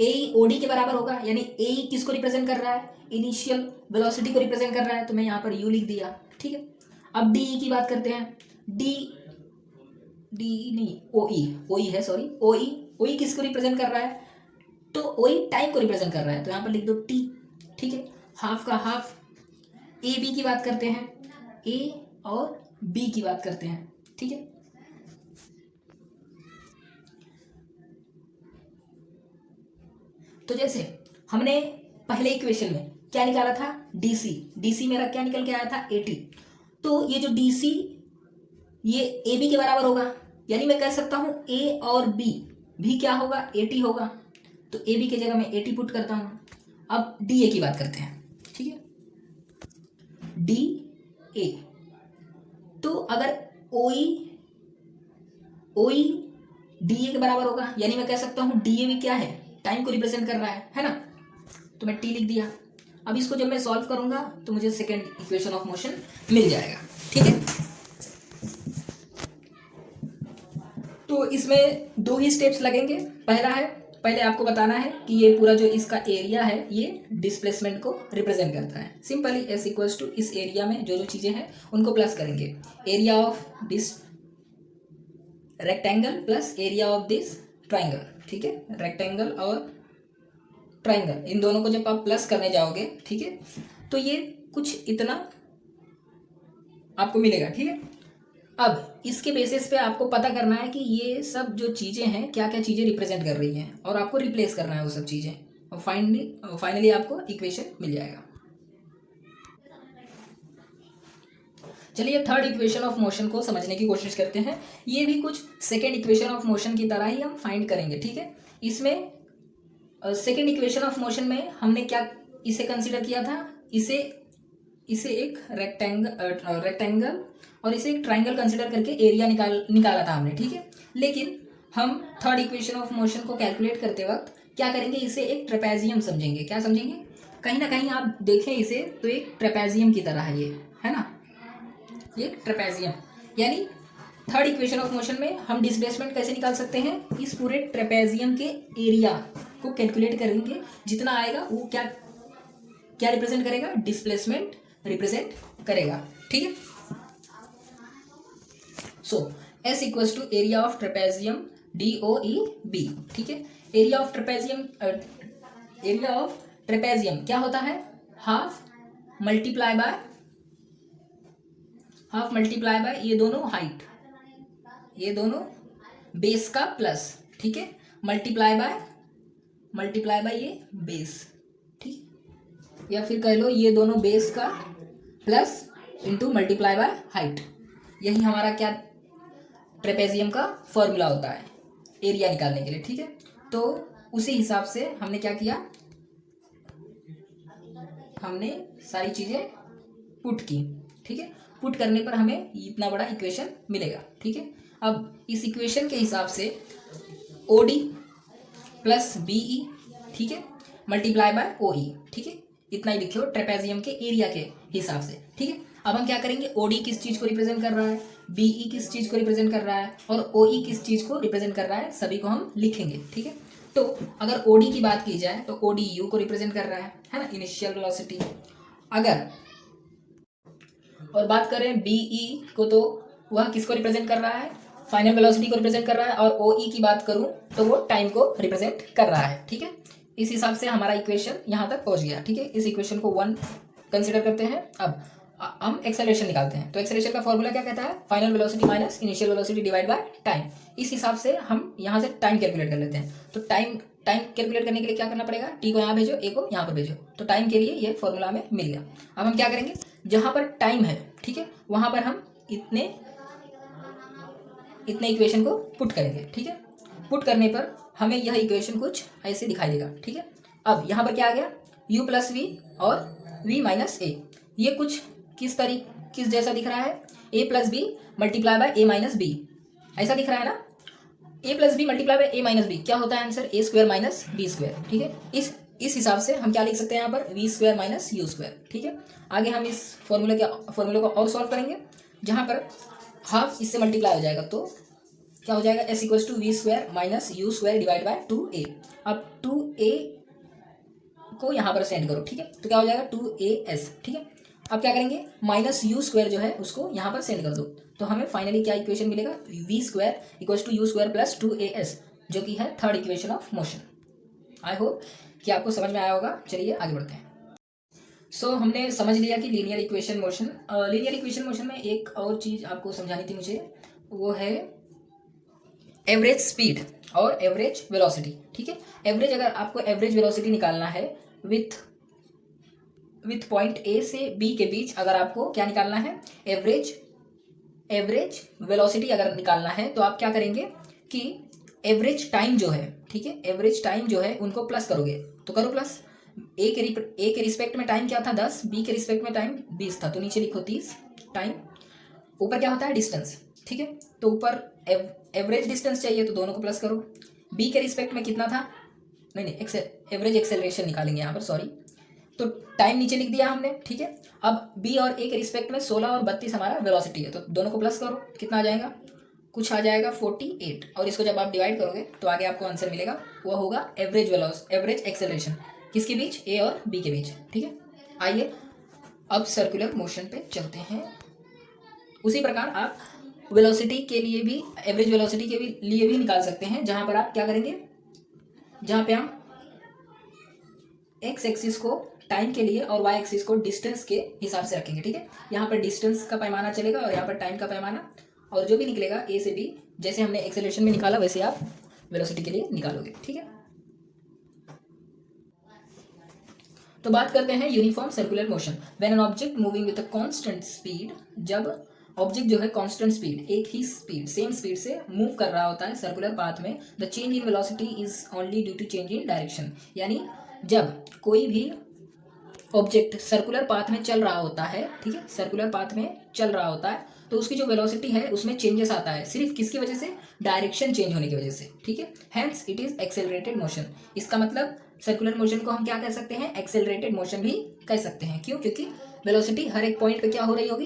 AE OD के बराबर होगा, यानी AE किसको रिप्रेजेंट कर रहा है, इनिशियल वेलोसिटी को रिप्रेजेंट कर रहा है, तो मैं यहाँ पर U लिख दिया। ठीक है, अब DE की बात करते हैं, DE नहीं, OE है, सॉरी, OE किसको रिप्रेजेंट कर रहा है, तो OE टाइम को रिप्रेजेंट कर रहा है, तो यहाँ पर लिख दो T। ठीक है, हाफ का हाफ। AB की बात करते हैं, A और B की बात करते हैं। ठीक है, तो जैसे हमने पहले इक्वेशन में क्या निकाला था, DC मेरा क्या निकल के आया था, 80। तो ये जो DC ये AB के बराबर होगा, यानी मैं कह सकता हूँ A और B भी क्या होगा, 80 होगा। तो AB की जगह मैं 80 पुट करता हूँ। अब DA की बात करते हैं। ठीक है, DA, तो अगर OE DA के बराबर होगा, यानी मैं कह सकता हूँ DA भी क्या है, टाइम को रिप्रेजेंट कर रहा है ना, तो मैं T लिख दिया। अब इसको जब मैं सॉल्व करूंगा तो मुझे सेकेंड इक्वेशन ऑफ मोशन मिल जाएगा। ठीक है, तो इसमें दो ही स्टेप्स लगेंगे। पहला है, पहले आपको बताना है कि ये पूरा जो इसका एरिया है ये डिस्प्लेसमेंट को रिप्रेजेंट करता है। सिंपली S इक्वल्स टू इस एरिया में जो जो चीज़ें हैं उनको प्लस करेंगे, area of this rectangle plus area of this triangle. ठीक है, रेक्टेंगल और ट्राइंगल, इन दोनों को जब आप प्लस करने जाओगे, ठीक है, तो ये कुछ इतना आपको मिलेगा। ठीक है, अब इसके बेसिस पे आपको पता करना है कि ये सब जो चीज़ें हैं क्या क्या चीज़ें रिप्रेजेंट कर रही हैं, और आपको रिप्लेस करना है वो सब चीज़ें, और फाइनली आपको इक्वेशन मिल जाएगा। चलिए थर्ड इक्वेशन ऑफ मोशन को समझने की कोशिश करते हैं। ये भी कुछ सेकेंड इक्वेशन ऑफ मोशन की तरह ही हम फाइंड करेंगे। ठीक है, इसमें सेकेंड इक्वेशन ऑफ मोशन में हमने क्या इसे कंसिडर किया था, इसे एक रेक्टेंगल और इसे एक ट्राइंगल कंसिडर करके एरिया निकाला था हमने। ठीक है, लेकिन हम थर्ड इक्वेशन ऑफ मोशन को कैलकुलेट करते वक्त क्या करेंगे, इसे एक ट्रेपेजियम समझेंगे। क्या समझेंगे, कहीं ना कहीं आप देखें इसे तो एक ट्रेपेजियम की तरह है ये, है ना, ये ट्रेपेजियम। यानी थर्ड इक्वेशन ऑफ मोशन में हम डिस्प्लेसमेंट कैसे निकाल सकते हैं, इस पूरे ट्रेपेजियम के एरिया को कैलकुलेट करेंगे, जितना आएगा वो क्या क्या रिप्रेजेंट करेगा, डिस्प्लेसमेंट रिप्रेजेंट करेगा। ठीक है, so S equals to area of trapezium DOEB। ठीक है, एरिया ऑफ ट्रेपेजियम क्या होता है, हाफ मल्टीप्लाई बाय ये दोनों हाइट, ये दोनों बेस का प्लस, ठीक है, मल्टीप्लाई बाय मल्टीप्लाई बाई ये बेस, ठीक, या फिर कह लो ये दोनों बेस का plus into multiply by height. यही हमारा क्या ट्रेपेजियम का फॉर्मूला होता है एरिया निकालने के लिए, ठीक है। तो उसी हिसाब से हमने क्या किया, हमने सारी चीज़ें पुट की, ठीक है। पुट करने पर हमें इतना बड़ा इक्वेशन मिलेगा, ठीक है। अब इस इक्वेशन के हिसाब से OD प्लस BE, ठीक है, मल्टीप्लाई बाय OE, ठीक है, इतना ही लिखियो ट्रेपेजियम के एरिया के हिसाब से, ठीक है। अब हम क्या करेंगे, OD किस चीज़ को रिप्रेजेंट कर रहा है, BE किस चीज़ को रिप्रेजेंट कर रहा है और OE किस चीज़ को रिप्रेजेंट कर रहा है, सभी को हम लिखेंगे, ठीक है। तो अगर OD की बात की जाए तो OD U को रिप्रेजेंट कर रहा है ना, इनिशियल वेलोसिटी। अगर और बात करें BE को तो वह किसको रिप्रेजेंट कर रहा है, फाइनल वेलोसिटी को रिप्रेजेंट कर रहा है। और OE की बात करूं तो वो टाइम को रिप्रेजेंट कर रहा है, ठीक है। इस हिसाब से हमारा इक्वेशन यहाँ तक पहुँच गया, ठीक है। इस इक्वेशन को 1 कंसिडर करते हैं। अब हम एक्सेलरेशन निकालते हैं। तो एक्सेलरेशन का फॉर्मूला क्या कहता है, final velocity minus initial velocity divide by time. इस हिसाब से हम यहाँ से टाइम कैलकुलेट कर लेते हैं। तो टाइम कैलकुलेट करने के लिए क्या करना पड़ेगा, टी को यहाँ भेजो, ए को यहाँ पर भेजो। तो टाइम के लिए ये फॉर्मूला हमें मिल गया। अब हम क्या करेंगे, जहाँ पर टाइम है, ठीक है, वहाँ पर हम इतने इक्वेशन को पुट करेंगे, ठीक है। पुट करने पर हमें यह इक्वेशन कुछ ऐसे दिखाई देगा, ठीक है। अब यहाँ पर क्या आ गया, u प्लस वी और v माइनस ए। ये कुछ किस जैसा दिख रहा है, a plus b multiply by a minus b, ऐसा दिख रहा है ना। a plus b multiply by a minus b क्या होता है answer, a square minus b square, ठीक है। इस हिसाब से हम क्या लिख सकते हैं यहाँ पर, v square minus u square, ठीक है। आगे हम इस फॉर्मूले को और सॉल्व करेंगे, जहाँ पर हाफ इससे मल्टीप्लाई हो जाएगा तो क्या हो जाएगा, s equals to v square minus u square divide by 2a। अब 2a को यहाँ पर सेंड करो, ठीक है, तो क्या हो जाएगा 2as, ठीक है। अब क्या करेंगे, माइनस यू स्क्वायर जो है उसको यहाँ पर सेंड कर दो, तो हमें फाइनली क्या इक्वेशन मिलेगा, v square equals to u square plus 2as, जो कि है third equation of motion. I hope कि आपको समझ में आया होगा। चलिए आगे बढ़ते हैं। हमने समझ लिया कि लीनियर इक्वेशन मोशन में एक और चीज़ आपको समझानी थी मुझे, वो है एवरेज स्पीड और एवरेज वेलोसिटी, ठीक है। एवरेज, अगर आपको एवरेज वेलोसिटी निकालना है विथ पॉइंट ए से बी के बीच, अगर आपको क्या निकालना है, एवरेज वेलोसिटी अगर निकालना है, तो आप क्या करेंगे कि एवरेज टाइम जो है, ठीक है, एवरेज टाइम जो है उनको प्लस करोगे। तो करो प्लस, ए के रिस्पेक्ट में टाइम क्या था 10, बी के रिस्पेक्ट में टाइम 20 था, तो नीचे लिखो 30 टाइम। ऊपर क्या होता है, डिस्टेंस, ठीक है। तो ऊपर एवरेज डिस्टेंस चाहिए तो दोनों को प्लस करो। बी के रिस्पेक्ट में कितना था, नहीं एवरेज एक्सेलरेशन निकालेंगे यहाँ पर, सॉरी। तो टाइम नीचे लिख दिया हमने, ठीक है। अब बी और ए के रिस्पेक्ट में 16 और 32 हमारा वेलोसिटी है, तो दोनों को प्लस करो, कितना आ जाएगा, कुछ आ जाएगा 48। और इसको जब आप डिवाइड करोगे तो आगे आपको आंसर मिलेगा, वो होगा एवरेज एक्सेलरेशन किसके बीच, ए और बी के बीच, ठीक है। आइए अब सर्कुलर मोशन पे चलते हैं। उसी प्रकार आप वेलोसिटी के लिए भी, एवरेज वेलोसिटी के लिए भी निकाल सकते हैं, जहां पर आप क्या करेंगे, जहां पे हम एक्स एक्सिस को टाइम के लिए और वाई एक्सिस को डिस्टेंस के हिसाब से रखेंगे, ठीक है। यहाँ पर डिस्टेंस का पैमाना चलेगा और यहाँ पर टाइम का पैमाना, और जो भी निकलेगा ए से बी, जैसे हमने एक्सेलरेशन में निकाला वैसे आप वेलोसिटी के लिए निकालोगे, ठीक है। तो बात करते हैं uniform circular motion. When an object moving with a constant speed, जब ऑब्जेक्ट जो है कांस्टेंट स्पीड, एक ही स्पीड, सेम स्पीड से मूव कर रहा होता है सर्कुलर पाथ में, the change in velocity is only due to change in direction. यानी जब कोई भी ऑब्जेक्ट सर्कुलर पाथ में चल रहा होता है, ठीक है, सर्कुलर पाथ में चल रहा होता है, तो उसकी जो वेलोसिटी है उसमें चेंजेस आता है, सिर्फ किसकी वजह से, डायरेक्शन चेंज होने की वजह से, ठीक है। Hence it is accelerated motion. इसका मतलब सर्कुलर मोशन को हम क्या कह सकते हैं, एक्सेलरेटेड मोशन भी कह सकते हैं। क्यों, क्योंकि वेलोसिटी हर एक पॉइंट पे क्या हो रही होगी,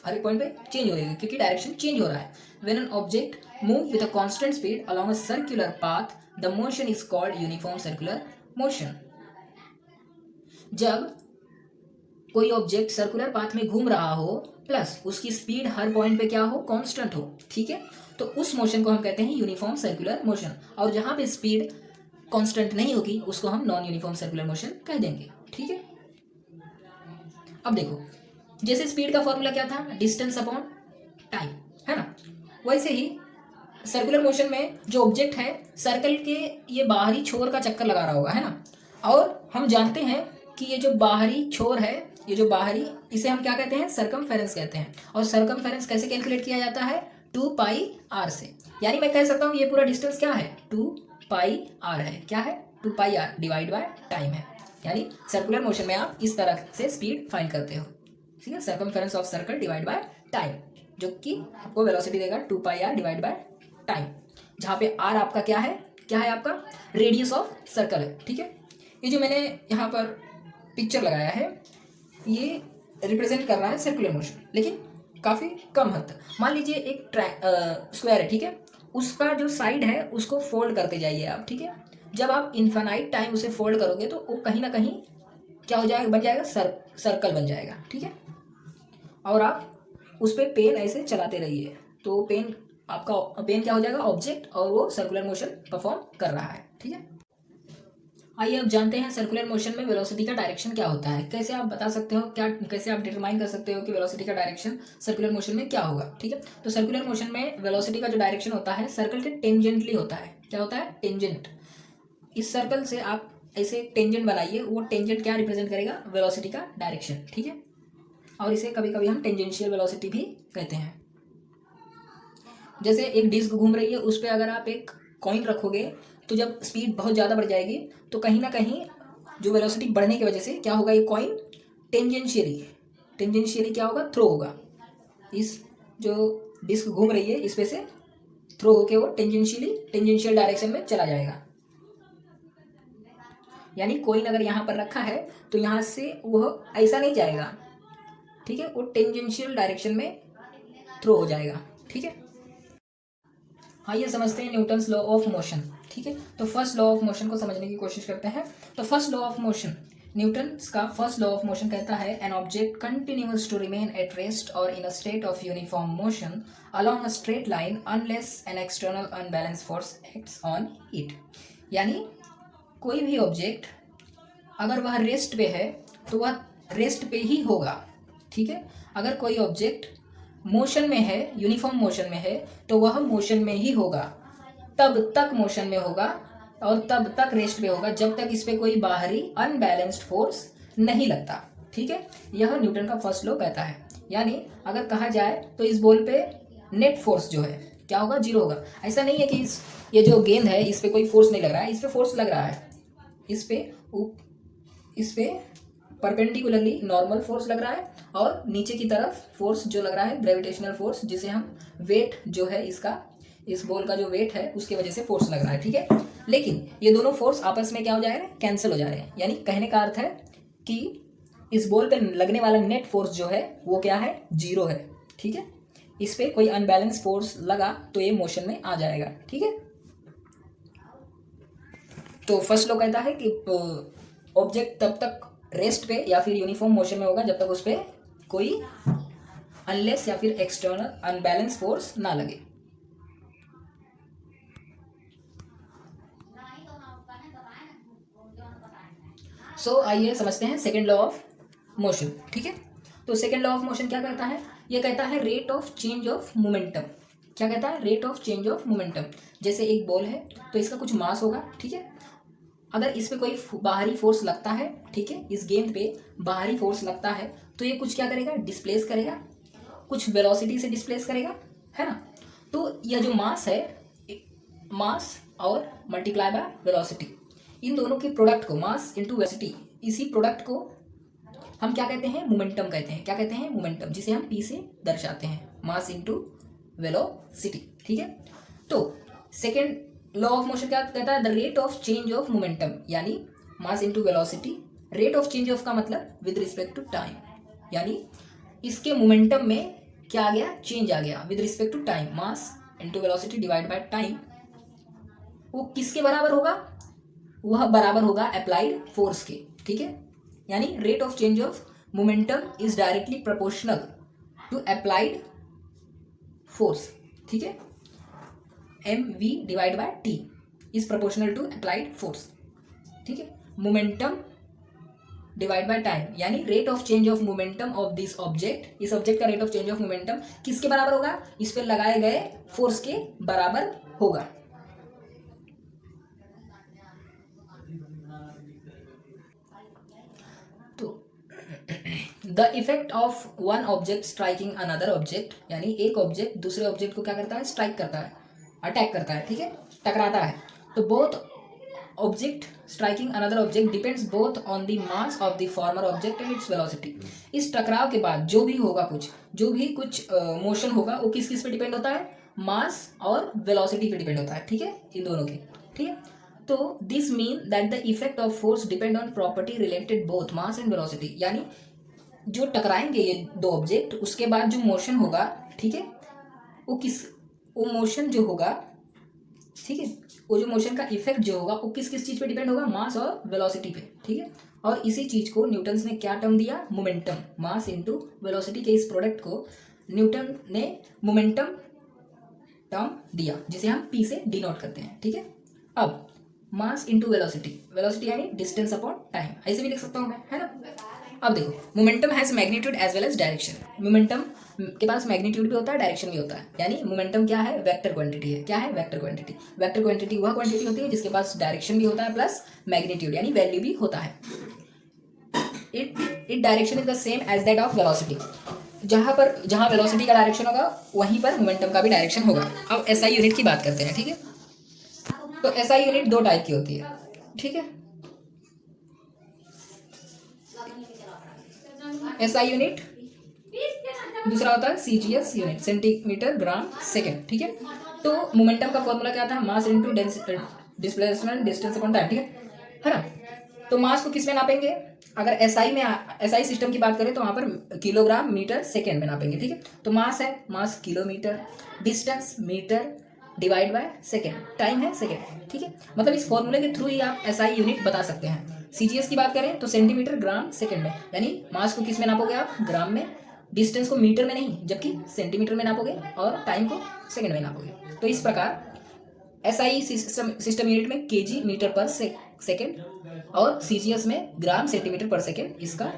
हर एक पॉइंट पे चेंज हो रही होगी, क्योंकि डायरेक्शन चेंज हो रहा है। When an object move with a constant speed along a circular path, the motion is called uniform circular motion. जब कोई ऑब्जेक्ट सर्कुलर पाथ में घूम रहा हो प्लस उसकी स्पीड हर पॉइंट पे क्या हो, कांस्टेंट हो, ठीक है, तो उस मोशन को हम कहते हैं यूनिफॉर्म सर्कुलर मोशन। और जहां पे स्पीड कांस्टेंट नहीं होगी उसको हम नॉन यूनिफॉर्म सर्कुलर मोशन कह देंगे, ठीक है। अब देखो, जैसे स्पीड का फॉर्मूला क्या था, डिस्टेंस अपॉन टाइम, है ना, वैसे ही सर्कुलर मोशन में जो ऑब्जेक्ट है सर्कल के ये बाहरी छोर का चक्कर लगा रहा होगा, है ना। और हम जानते हैं कि ये जो बाहरी छोर है, ये जो बाहरी, इसे हम क्या कहते हैं, सरकमफेरेंस कहते हैं। और सरकमफेरेंस कैसे कैलकुलेट किया जाता है, 2πr से। यानी मैं कह सकता हूँ ये पूरा डिस्टेंस क्या है, 2πr है। क्या है, 2πr डिवाइड बाय टाइम है। यानी सर्कुलर मोशन में आप इस तरह से स्पीड फाइंड करते हो, ठीक है, circumference of circle divide by time, जो कि आपको वेलोसिटी देगा 2πr डिवाइड बाय टाइम, जहाँ पे r आपका क्या है आपका रेडियस ऑफ सर्कल है, ठीक है। ये जो मैंने यहाँ पर पिक्चर लगाया है ये रिप्रेजेंट कर रहा है सर्कुलर मोशन, लेकिन काफ़ी कम हद तक। मान लीजिए एक स्क्वायर है, ठीक है, उसका जो साइड है उसको फोल्ड करते जाइए आप, ठीक है। जब आप इन्फानाइट टाइम उसे फोल्ड करोगे तो वो कहीं ना कहीं क्या हो जाएगा, बन जाएगा सर्कल बन जाएगा, ठीक है। और आप उस पर पेन ऐसे चलाते रहिए तो पेन क्या हो जाएगा, ऑब्जेक्ट, और वो सर्कुलर मोशन परफॉर्म कर रहा है, ठीक है। आइए अब जानते हैं सर्कुलर मोशन में वेलोसिटी का डायरेक्शन क्या होता है। कैसे आप बता सकते हो, कैसे आप डिटरमाइन कर सकते हो कि वेलोसिटी का डायरेक्शन सर्कुलर मोशन में क्या होगा, ठीक है। तो सर्कुलर मोशन में वेलोसिटी का जो डायरेक्शन होता है सर्कल के टेंजेंटली होता है। क्या होता है, टेंजेंट। इस सर्कल से आप ऐसे टेंजेंट बनाइए, वो टेंजेंट क्या रिप्रेजेंट करेगा, वेलोसिटी का डायरेक्शन, ठीक है। और इसे कभी कभी हम टेंजेंशियल वेलोसिटी भी कहते हैं। जैसे एक डिस्क घूम रही है, उस पर अगर आप एक कॉइन रखोगे तो जब स्पीड बहुत ज़्यादा बढ़ जाएगी तो कहीं ना कहीं जो वेलोसिटी बढ़ने की वजह से क्या होगा, ये कॉइन टेंजेंशियली क्या होगा, थ्रो होगा। इस जो डिस्क घूम रही है इस पे से थ्रो होके वो टेंजेंशियल डायरेक्शन में चला जाएगा। यानी कॉइन अगर यहाँ पर रखा है तो यहाँ से वह ऐसा नहीं जाएगा, ठीक है, वो टेंजेंशियल डायरेक्शन में थ्रो हो जाएगा, ठीक है। आइए समझते हैं न्यूटन्स लॉ ऑफ मोशन, ठीक है। तो फर्स्ट लॉ ऑफ मोशन को समझने की कोशिश करते हैं। तो first law of motion, Newton's का फर्स्ट लॉ ऑफ मोशन कहता है an object continuous to remain at rest और in a state of uniform motion along a straight line unless an external unbalance force acts on it. यानी कोई भी object अगर वह rest पे है तो वह रेस्ट पे ही होगा, ठीक है। अगर कोई ऑब्जेक्ट मोशन में है, यूनिफॉर्म मोशन में है, तो वह मोशन में ही होगा, तब तक मोशन में होगा और तब तक रेस्ट पे होगा जब तक इस पे कोई बाहरी अनबैलेंस्ड फोर्स नहीं लगता, ठीक है। यह न्यूटन का फर्स्ट लॉ कहता है। यानी अगर कहा जाए तो इस बॉल पे नेट फोर्स जो है क्या होगा, जीरो होगा। ऐसा नहीं है कि ये जो गेंद है इस पे कोई फोर्स नहीं लग रहा है, इस पे फोर्स लग रहा है, इस पे परपेंडिकुलरली नॉर्मल फोर्स लग रहा है और नीचे की तरफ फोर्स जो लग रहा है ग्रेविटेशनल फोर्स, जिसे हम वेट जो है इसका, इस बॉल का जो वेट है उसके वजह से फोर्स लग रहा है, ठीक है। लेकिन ये दोनों फोर्स आपस में क्या हो जा रहे हैं, कैंसिल हो जा रहे हैं। यानी कहने का अर्थ है कि इस बॉल पे लगने वाला नेट फोर्स जो है वो क्या है, जीरो है, ठीक है। इस पे कोई अनबैलेंस फोर्स लगा तो ये मोशन में आ जाएगा, ठीक है। तो फर्स्ट लॉ कहता है कि ऑब्जेक्ट तब तक रेस्ट पे या फिर यूनिफॉर्म मोशन में होगा जब तक उस पर कोई अनलेस या फिर एक्सटर्नल अनबैलेंस फोर्स ना लगे। सो आइए समझते हैं सेकेंड लॉ ऑफ मोशन, ठीक है। तो सेकेंड लॉ ऑफ मोशन क्या कहता है, ये कहता है rate of change of momentum. क्या कहता है, rate of change of momentum. जैसे एक बॉल है तो इसका कुछ मास होगा, ठीक है। अगर इस पे कोई बाहरी फोर्स लगता है, ठीक है, इस गेंद पे बाहरी फोर्स लगता है तो ये कुछ क्या करेगा, डिस्प्लेस करेगा, कुछ वेलोसिटी से डिस्प्लेस करेगा, है ना। तो यह जो मास है, मास और मल्टीप्लाई बाय वेलोसिटी, इन दोनों के प्रोडक्ट को, मास इंटू वेलोसिटी, इसी प्रोडक्ट को हम क्या कहते हैं, मोमेंटम कहते हैं। क्या कहते हैं, मोमेंटम, जिसे हम पी से दर्शाते हैं, मास इंटू वेलोसिटी, ठीक है। तो सेकेंड लॉ ऑफ मोशन क्या कहता है, the rate of change of momentum, यानी mass into velocity. Rate of change of का मतलब विद रिस्पेक्ट टू टाइम, यानी इसके मोमेंटम में क्या आ गया, चेंज आ गया with respect to time. Mass into velocity divide by time, वो किसके बराबर होगा, वह बराबर होगा अप्लाइड फोर्स के, ठीक है। यानी rate of change of momentum is directly proportional to applied force, ठीक है। mv divide by t is proportional to applied force, ठीक है। मोमेंटम डिवाइड बाय टाइम, यानी rate of change of momentum of this object, इस object का rate of change of momentum किसके बराबर होगा, इस पर लगाए गए फोर्स के बराबर होगा। तो the effect of one object striking another object, यानी एक ऑब्जेक्ट दूसरे ऑब्जेक्ट को क्या करता है, स्ट्राइक करता है, अटैक करता है, ठीक है, टकराता है। तो both object striking another object depends both on the mass of the former object and its velocity. इस टकराव के बाद जो भी होगा, जो भी कुछ मोशन होगा, वो किस किस पे डिपेंड होता है, मास और वेलोसिटी पे डिपेंड होता है, ठीक है, इन दोनों के, ठीक है। तो this mean that the effect of force depend on property related both mass and velocity, यानी जो टकराएंगे ये दो ऑब्जेक्ट, उसके बाद जो मोशन होगा, ठीक है, वो मोशन जो होगा, ठीक है, वो जो मोशन का इफेक्ट जो होगा वो किस किस चीज़ पे डिपेंड होगा, मास और वेलोसिटी पे, ठीक है। और इसी चीज़ को न्यूटन ने क्या टर्म दिया, मोमेंटम, मास इनटू वेलोसिटी के इस प्रोडक्ट को न्यूटन ने मोमेंटम टर्म दिया, जिसे हम पी से डिनोट करते हैं, ठीक है। अब मास इनटू वेलोसिटी, वेलोसिटी यानी डिस्टेंस अपॉन टाइम, ऐसे भी लिख सकता हूँ मैं, है ना। अब देखो, momentum has magnitude as well as direction. Momentum के पास मैग्नीट्यूड भी होता है, डायरेक्शन भी होता है, यानी मोमेंटम क्या है, वेक्टर क्वांटिटी है। क्या है, वेक्टर क्वांटिटी। वेक्टर क्वांटिटी वह क्वांटिटी होती है जिसके पास डायरेक्शन भी होता है प्लस मैग्नीट्यूड यानी वैल्यू भी होता है। It direction is the same as that of velocity. जहाँ वेलोसिटी का डायरेक्शन होगा वहीं पर मोमेंटम का भी डायरेक्शन होगा। अब एसआई यूनिट की बात करते हैं, ठीक है। तो एसआई यूनिट दो टाइप की होती है, ठीक है। एसआई यूनिट, दूसरा होता है CGS unit, centimetre gram second, ठीक है। तो मोमेंटम का फॉर्मूला क्या था, mass into displacement distance upon time, ठीक है ना। तो मास को किस में नापेंगे, अगर एसआई सिस्टम की बात करें तो वहाँ पर किलोग्राम मीटर सेकेंड में नापेंगे, ठीक है। तो मास है, mass kilometre, distance metre divide by second, time है सेकेंड, ठीक है। मतलब इस फॉर्मूले के थ्रू ही आप एसआई यूनिट बता सकते हैं। सीजीएस की बात करें तो सेंटीमीटर ग्राम सेकेंड में, यानी मास को किस में नापोगे आप, ग्राम में, डिस्टेंस को मीटर में नहीं जबकि सेंटीमीटर में नापोगे, और टाइम को सेकेंड में नापोगे। तो इस प्रकार एसआई सिस्टम यूनिट में केजी मीटर पर सेकेंड और सीजीएस में ग्राम सेंटीमीटर पर सेकेंड इसका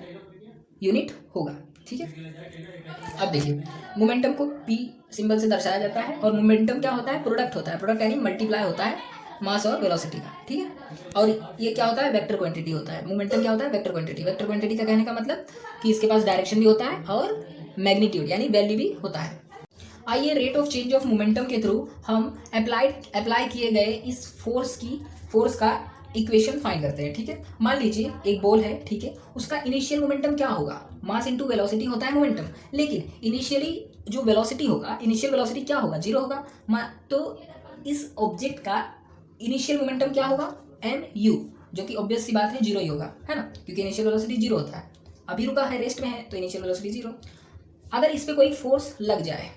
यूनिट होगा, ठीक है। अब देखिए, मोमेंटम को पी सिंबल से दर्शाया जाता है, और मोमेंटम क्या होता है, प्रोडक्ट होता है, प्रोडक्ट यानी मल्टीप्लाई होता है मास और वेलोसिटी का, ठीक है। और ये क्या होता है, वेक्टर क्वांटिटी होता है। मोमेंटम क्या होता है, वेक्टर क्वांटिटी। वेक्टर क्वांटिटी का कहने का मतलब कि इसके पास डायरेक्शन भी होता है और मैग्नीट्यूड यानी वैल्यू भी होता है। आइए rate of change of momentum के थ्रू हम अप्लाई किए गए इस फोर्स का इक्वेशन फाइंड करते हैं, ठीक है। मान लीजिए एक बॉल है, ठीक है, उसका इनिशियल मोमेंटम क्या होगा, मास इनटू वेलोसिटी होता है मोमेंटम, लेकिन इनिशियली जो वेलोसिटी होगा, इनिशियल वेलोसिटी क्या होगा, जीरो होगा। तो इस ऑब्जेक्ट का इनिशियल मोमेंटम क्या होगा, एम यू, जो कि ऑब्वियस सी बात है जीरो ही होगा, है ना, क्योंकि इनिशियल वेलोसिटी जीरो होता है। अभी रुका है, रेस्ट में है, तो इनिशियल वेलोसिटी जीरो। अगर इस पर कोई फोर्स लग जाए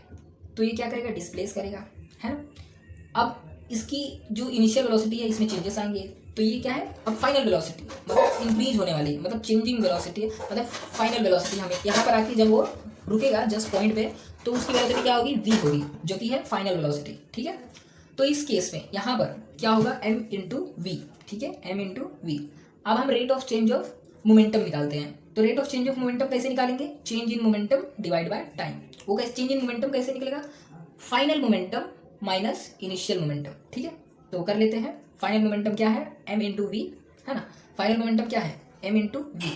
तो ये क्या करेगा, डिस्प्लेस करेगा, है ना। अब इसकी जो इनिशियल वेलोसिटी है इसमें चेंजेस आएंगे, तो ये क्या है, अब फाइनल वेलोसिटी मतलब इंक्रीज होने वाली, मतलब चेंजिंग वेलोसिटी, मतलब फाइनल वेलोसिटी हमें यहाँ पर आके जब वो रुकेगा जस्ट पॉइंट पे, तो उसकी वेलोसिटी क्या होगी, वी होगी, जो कि है फाइनल वेलोसिटी, ठीक है। तो इस केस में यहाँ पर क्या होगा, एम इंटू वी, ठीक है, एम इंटू वी। अब हम rate of change of momentum निकालते हैं। तो rate of change of momentum कैसे निकालेंगे, change in momentum divide by time. वो कैसे चेंज इन मोमेंटम कैसे निकलेगा, final momentum minus initial momentum, ठीक है। तो कर लेते हैं, फाइनल मोमेंटम क्या है, एम इंटू वी, है ना। फाइनल मोमेंटम क्या है, m into v.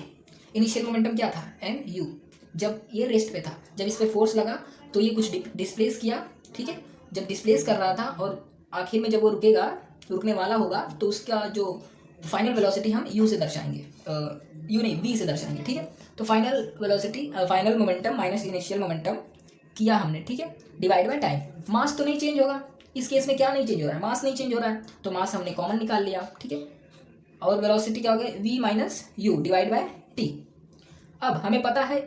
Initial momentum क्या था, एम यू। जब ये रेस्ट पे था, जब इस पर फोर्स लगा तो ये कुछ डिस्प्लेस किया, ठीक है। जब डिस्प्लेस कर रहा था और आखिर में जब वो रुकने वाला होगा, तो उसका जो फाइनल वेलोसिटी हम यू से दर्शाएंगे, यू नहीं वी से दर्शाएंगे, ठीक है। तो final velocity, final momentum minus initial momentum किया हमने, ठीक है, डिवाइड बाय टाइम। मास तो नहीं चेंज होगा इस केस में, क्या नहीं चेंज हो रहा है, मास नहीं चेंज हो रहा है, तो मास हमने कॉमन निकाल लिया, ठीक है। और वेलोसिटी क्या हो गया, v minus u divide by t. अब हमें पता है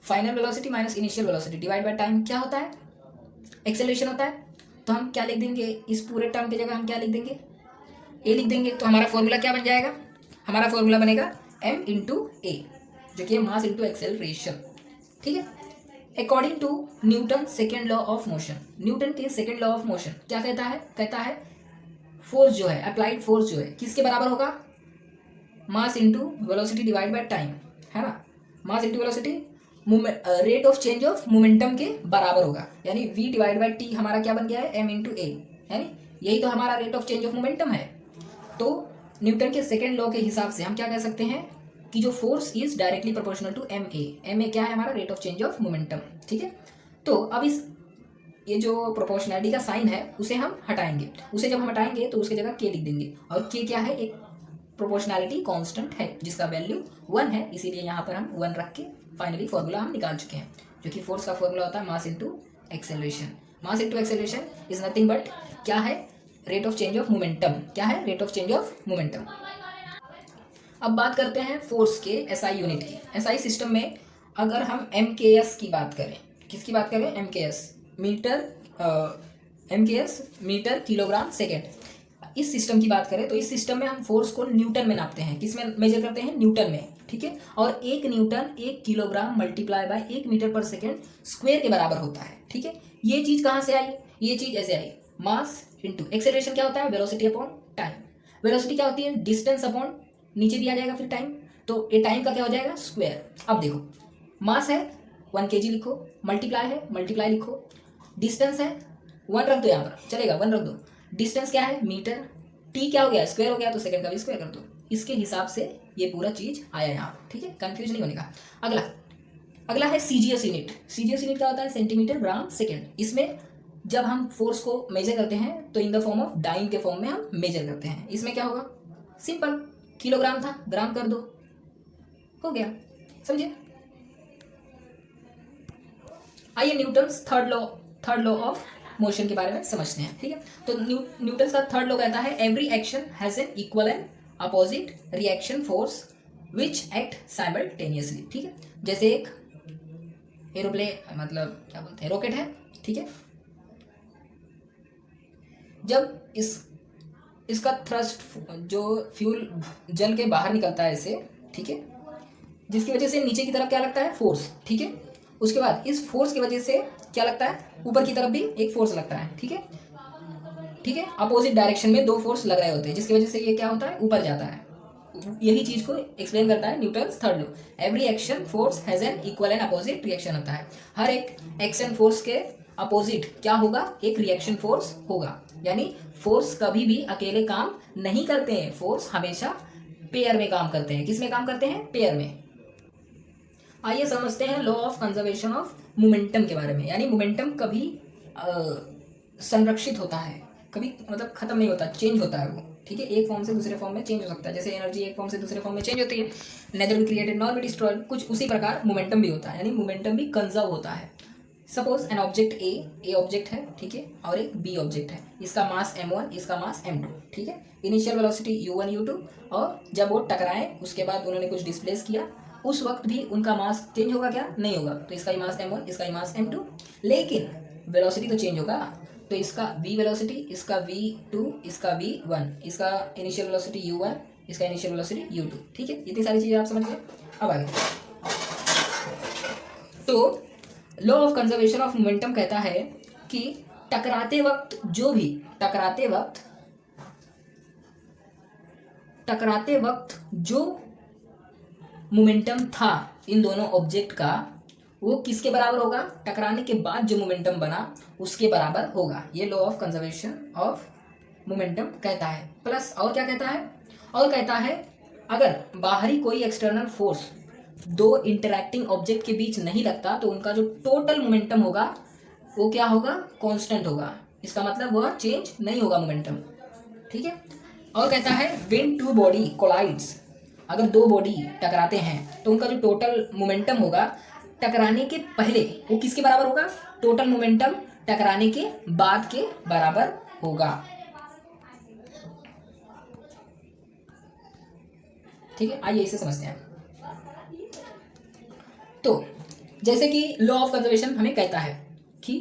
final velocity minus initial velocity divide by time क्या होता है, एक्सेलरेशन होता है। तो हम क्या लिख देंगे, इस पूरे टर्म की जगह हम क्या लिख देंगे, ए लिख देंगे। तो हमारा फॉर्मूला क्या बन जाएगा, हमारा फॉर्मूला बनेगा एम इंटू ए, जो कि है मास इंटू एक्सेलरेशन, ठीक है। According to Newton second law of motion, Newton के सेकेंड लॉ ऑफ मोशन क्या कहता है, फोर्स जो है, अप्लाइड फोर्स जो है किसके बराबर होगा, मास into velocity divide by time, है ना, मास into velocity rate of change of momentum के बराबर होगा, यानी v डिवाइड बाय टी हमारा क्या बन गया है, m इंटू ए, यानी यही तो हमारा rate of change of momentum है। तो न्यूटन के सेकेंड लॉ के हिसाब से हम क्या कह सकते हैं कि जो force is directly proportional to m a क्या है हमारा rate of change of momentum, ठीक है। तो अब इस ये जो प्रोपोर्शनैलिटी का साइन है उसे हम हटाएंगे, उसे जब हम हटाएंगे तो उसकी जगह के लिख देंगे, और के क्या है, एक प्रोपोर्शनैलिटी कांस्टेंट है जिसका वैल्यू 1 है, इसीलिए यहाँ पर हम 1 रख के फाइनली फॉर्मूला हम निकाल चुके हैं, जो कि फोर्स का फॉर्मूला होता है mass into acceleration. Mass into acceleration is nothing but क्या है, rate of change of momentum, क्या है, rate of change of momentum. अब बात करते हैं फोर्स के एसआई यूनिट की। एसआई सिस्टम में अगर हम एमकेएस की बात करें, किसकी बात करें, MKS metre, MKS metre kilogram second, इस सिस्टम की बात करें तो इस सिस्टम में हम फोर्स को न्यूटन में नापते हैं, किस में मेजर करते हैं, न्यूटन में, ठीक है। और 1 newton 1 kilogram multiply by 1 metre पर सेकेंड स्क्वायर के बराबर होता है, ठीक है। ये चीज कहाँ से आई, ये चीज ऐसे आई, मास इंटू एक्सेलरेशन क्या होता है, वेलोसिटी अपॉन टाइम। वेलोसिटी क्या होती है, डिस्टेंस अपॉन नीचे दिया जाएगा फिर टाइम, तो ये टाइम का क्या हो जाएगा, स्क्वायर। अब देखो मास है 1 kg लिखो, मल्टीप्लाई है मल्टीप्लाई लिखो, डिस्टेंस है 1 रख दो, यहाँ पर चलेगा 1 रख दो, डिस्टेंस क्या है मीटर, टी क्या हो गया, स्क्वायर हो गया, तो सेकंड का भी स्क्वायर कर दो। इसके हिसाब से ये पूरा चीज आया यहाँ, ठीक है, कंफ्यूज नहीं होने का। अगला है सीजीएस यूनिट। सीजीएस यूनिट क्या होता है, सेंटीमीटर ग्राम सेकेंड। इसमें जब हम फोर्स को मेजर करते हैं तो in the form of dyne के फॉर्म में हम मेजर करते हैं। इसमें क्या होगा, सिंपल, किलोग्राम था ग्राम कर दो, हो गया, समझे। आइए Newton's third law of motion के बारे में समझते हैं, ठीक है। तो न्यूटन का थर्ड लॉ कहता है every action has an equal and opposite reaction force which act simultaneously, ठीक है। जैसे एक एरोप्लेन, मतलब क्या बोलते हैं, रॉकेट है, ठीक है। जब इसका थ्रस्ट जो फ्यूल जल के बाहर निकलता है इसे, ठीक है, जिसकी वजह से नीचे की तरफ क्या लगता है, फोर्स, ठीक है। उसके बाद इस फोर्स की वजह से क्या लगता है, ऊपर की तरफ भी एक फोर्स लगता है, ठीक है, ठीक है। अपोजिट डायरेक्शन में 2 फोर्स लग रहे होते हैं जिसकी वजह से ये क्या होता है, ऊपर जाता है। यही चीज को एक्सप्लेन करता है Newton's third law. Every action force has an equal and opposite reaction होता है। हर एक एक्शन फोर्स के अपोजिट क्या होगा, एक रिएक्शन फोर्स होगा। यानी फोर्स कभी भी अकेले काम नहीं करते हैं, फोर्स हमेशा पेयर में काम करते हैं। किस में काम करते हैं, पेयर में। आइए समझते हैं law of conservation of momentum के बारे में। यानी मोमेंटम कभी संरक्षित होता है, कभी मतलब खत्म नहीं होता, चेंज होता है वो, ठीक है। एक फॉर्म से दूसरे फॉर्म में चेंज हो सकता है, जैसे एनर्जी एक फॉर्म से दूसरे फॉर्म में चेंज होती है, nether be created nor be destroyed, कुछ उसी प्रकार मोमेंटम भी होता है। यानी मोमेंटम भी कंजर्व होता है। Suppose an object A object है, ठीक है, और एक बी ऑब्जेक्ट है, इसका मास m1, इसका मास m2, ठीक है। इनिशियल वेलोसिटी u1 u2, और जब वो टकराए उसके बाद उन्होंने कुछ डिस्प्लेस किया, उस वक्त भी उनका मास चेंज होगा क्या, नहीं होगा। तो इसका ही मास m1, इसका ही मास m2, लेकिन वेलोसिटी तो चेंज होगा। तो इसका v वेलोसिटी, इसका v2, इसका v1, इसका इनिशियल वेलोसिटी u1, इसका इनिशियल वेलोसिटी u2, ठीक है। इतनी सारी चीज़ें आप समझ गए। अब आगे तो law of conservation of momentum कहता है कि टकराते वक्त जो मोमेंटम था इन दोनों ऑब्जेक्ट का, वो किसके बराबर होगा, टकराने के बाद जो मोमेंटम बना उसके बराबर होगा। ये law of conservation of momentum कहता है। प्लस और क्या कहता है, और कहता है अगर बाहरी कोई एक्सटर्नल फोर्स 2 इंटरैक्टिंग ऑब्जेक्ट के बीच नहीं लगता तो उनका जो टोटल मोमेंटम होगा वो क्या होगा, कांस्टेंट होगा। इसका मतलब वह चेंज नहीं होगा मोमेंटम, ठीक है। और कहता है व्हेन 2 बॉडी कोलाइड्स, अगर 2 बॉडी टकराते हैं तो उनका जो टोटल मोमेंटम होगा टकराने के पहले वो किसके बराबर होगा, टोटल मोमेंटम टकराने के बाद के बराबर होगा, ठीक है। आइए इसे समझते हैं। तो जैसे कि लॉ ऑफ कंजर्वेशन हमें कहता है कि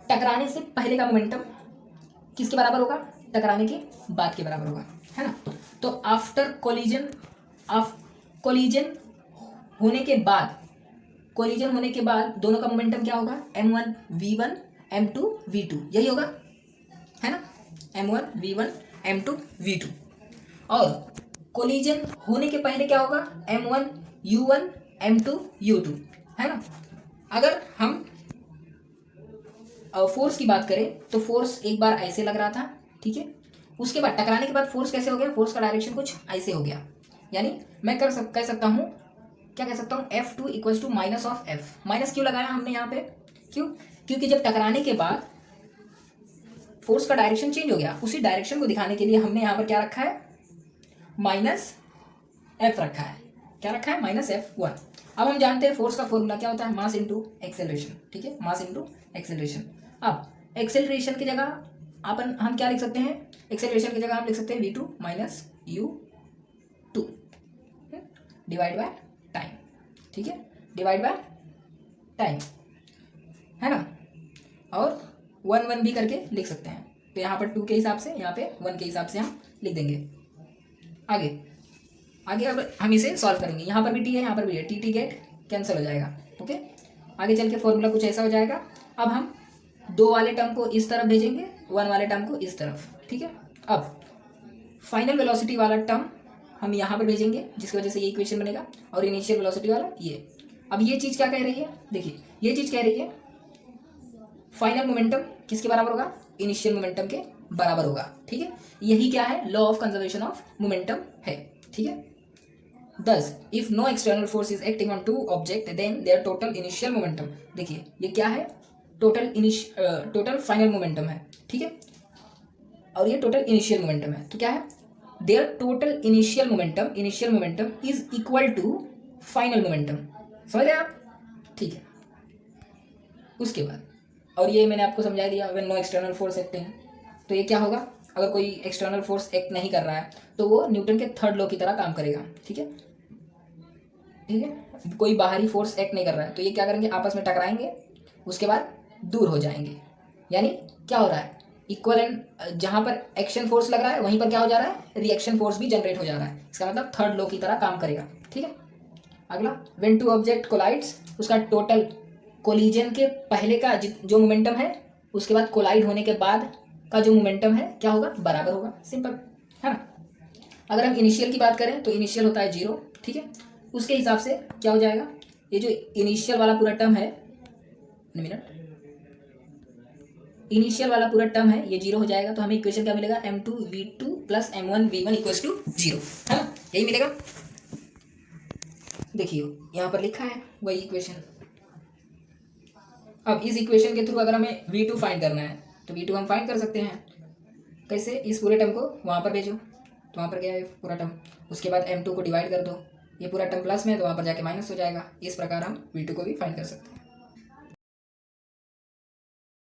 टकराने से पहले का मोमेंटम किसके बराबर होगा, टकराने के बाद के बराबर होगा, है ना। तो आफ्टर कोलिजन होने के बाद दोनों का मोमेंटम क्या होगा, m1 v1 m2 v2, यही होगा, है ना, m1 v1 m2 v2। और कोलिजन होने के पहले क्या होगा, M1 U1 M2 U2, है ना। अगर हम फोर्स की बात करें तो फोर्स एक बार ऐसे लग रहा था, ठीक है, उसके बाद टकराने के बाद फोर्स कैसे हो गया, फोर्स का डायरेक्शन कुछ ऐसे हो गया। यानी मैं कह सकता हूँ, क्या कह सकता हूँ, F2 equals to minus of F। Minus क्यों लगाया हमने यहाँ पे, क्यों, क्योंकि जब टकराने के बाद फोर्स का डायरेक्शन चेंज हो गया, उसी डायरेक्शन को दिखाने के लिए हमने यहाँ पर क्या रखा है, माइनस F रखा है। क्या रखा है, माइनस F1। अब हम जानते हैं फोर्स का फॉर्मूला क्या होता है, मास इंटू एक्सेलरेशन, ठीक है, मास इंटू एक्सेलरेशन। अब एक्सेलरेशन की जगह हम क्या लिख सकते हैं, एक्सेलरेशन की जगह हम लिख सकते हैं V2 minus U2 divide by time, ठीक है, डिवाइड बाय टाइम, है ना। और 1 भी करके लिख सकते हैं। तो यहाँ पर 2 के हिसाब से, यहाँ पे 1 के हिसाब से हम लिख देंगे। आगे अब हम इसे सॉल्व करेंगे। यहाँ पर भी टी है, यहाँ पर भी है, टी गेट कैंसिल हो जाएगा। ओके, आगे चल के फॉर्मूला कुछ ऐसा हो जाएगा। अब हम 2 वाले टर्म को इस तरफ भेजेंगे, 1 वाले टर्म को इस तरफ, ठीक है। अब फाइनल वेलोसिटी वाला टर्म हम यहाँ पर भेजेंगे, जिसकी वजह से ये इक्वेशन बनेगा, और इनिशियल वेलोसिटी वाला ये। अब ये चीज़ क्या कह रही है, देखिए ये चीज़ कह रही है फाइनल मोमेंटम किसके बराबर होगा, इनिशियल मोमेंटम के बराबर होगा, ठीक है। यही क्या है, law of conservation of momentum है, ठीक है। Thus, if no external force is acting on two object, then their total initial momentum, देखिए ये क्या है, टोटल फाइनल मोमेंटम है, ठीक है, और ये टोटल इनिशियल मोमेंटम है। तो क्या है, their total initial momentum is equal to final momentum. समझ गए आप, ठीक है। उसके बाद, और ये मैंने आपको समझा दिया, when no external force acting, तो ये क्या होगा, अगर कोई एक्सटर्नल फोर्स एक्ट नहीं कर रहा है तो वो न्यूटन के थर्ड लॉ की तरह काम करेगा, ठीक है, ठीक है। कोई बाहरी फोर्स एक्ट नहीं कर रहा है तो ये क्या करेंगे, आपस में टकराएंगे, उसके बाद दूर हो जाएंगे। यानी क्या हो रहा है, इक्वल एंड जहाँ पर एक्शन फोर्स लग रहा है वहीं पर क्या हो जा रहा है, रिएक्शन फोर्स भी जनरेट हो जा रहा है। इसका मतलब थर्ड लॉ की तरह काम करेगा, ठीक है। अगला, व्हेन टू ऑब्जेक्ट कोलाइड्स, उसका टोटल कोलिजन के पहले का जो मोमेंटम है, उसके बाद कोलाइड होने के बाद का जो मोमेंटम है क्या होगा, बराबर होगा, सिंपल, है ना। अगर हम इनिशियल की बात करें तो इनिशियल होता है 0, ठीक है। उसके हिसाब से क्या हो जाएगा, ये जो इनिशियल वाला पूरा टर्म है, इनिशियल वाला पूरा टर्म है ये 0 हो जाएगा। तो हमें इक्वेशन क्या मिलेगा, M2V2 plus M1V1 equals to 0, है ना, यही मिलेगा। देखिए यहाँ पर लिखा है वही इक्वेशन। अब इस इक्वेशन के थ्रू अगर हमें V2 फाइंड करना है तो V2 हम फाइंड कर सकते हैं। कैसे, इस पूरे टर्म को वहाँ पर भेजो, तो वहाँ पर गया है पूरा टर्म, उसके बाद M2 को डिवाइड कर दो, ये पूरा टर्म प्लस में है तो वहाँ पर जाके माइनस हो जाएगा। इस प्रकार हम V2 को भी फाइंड कर सकते हैं।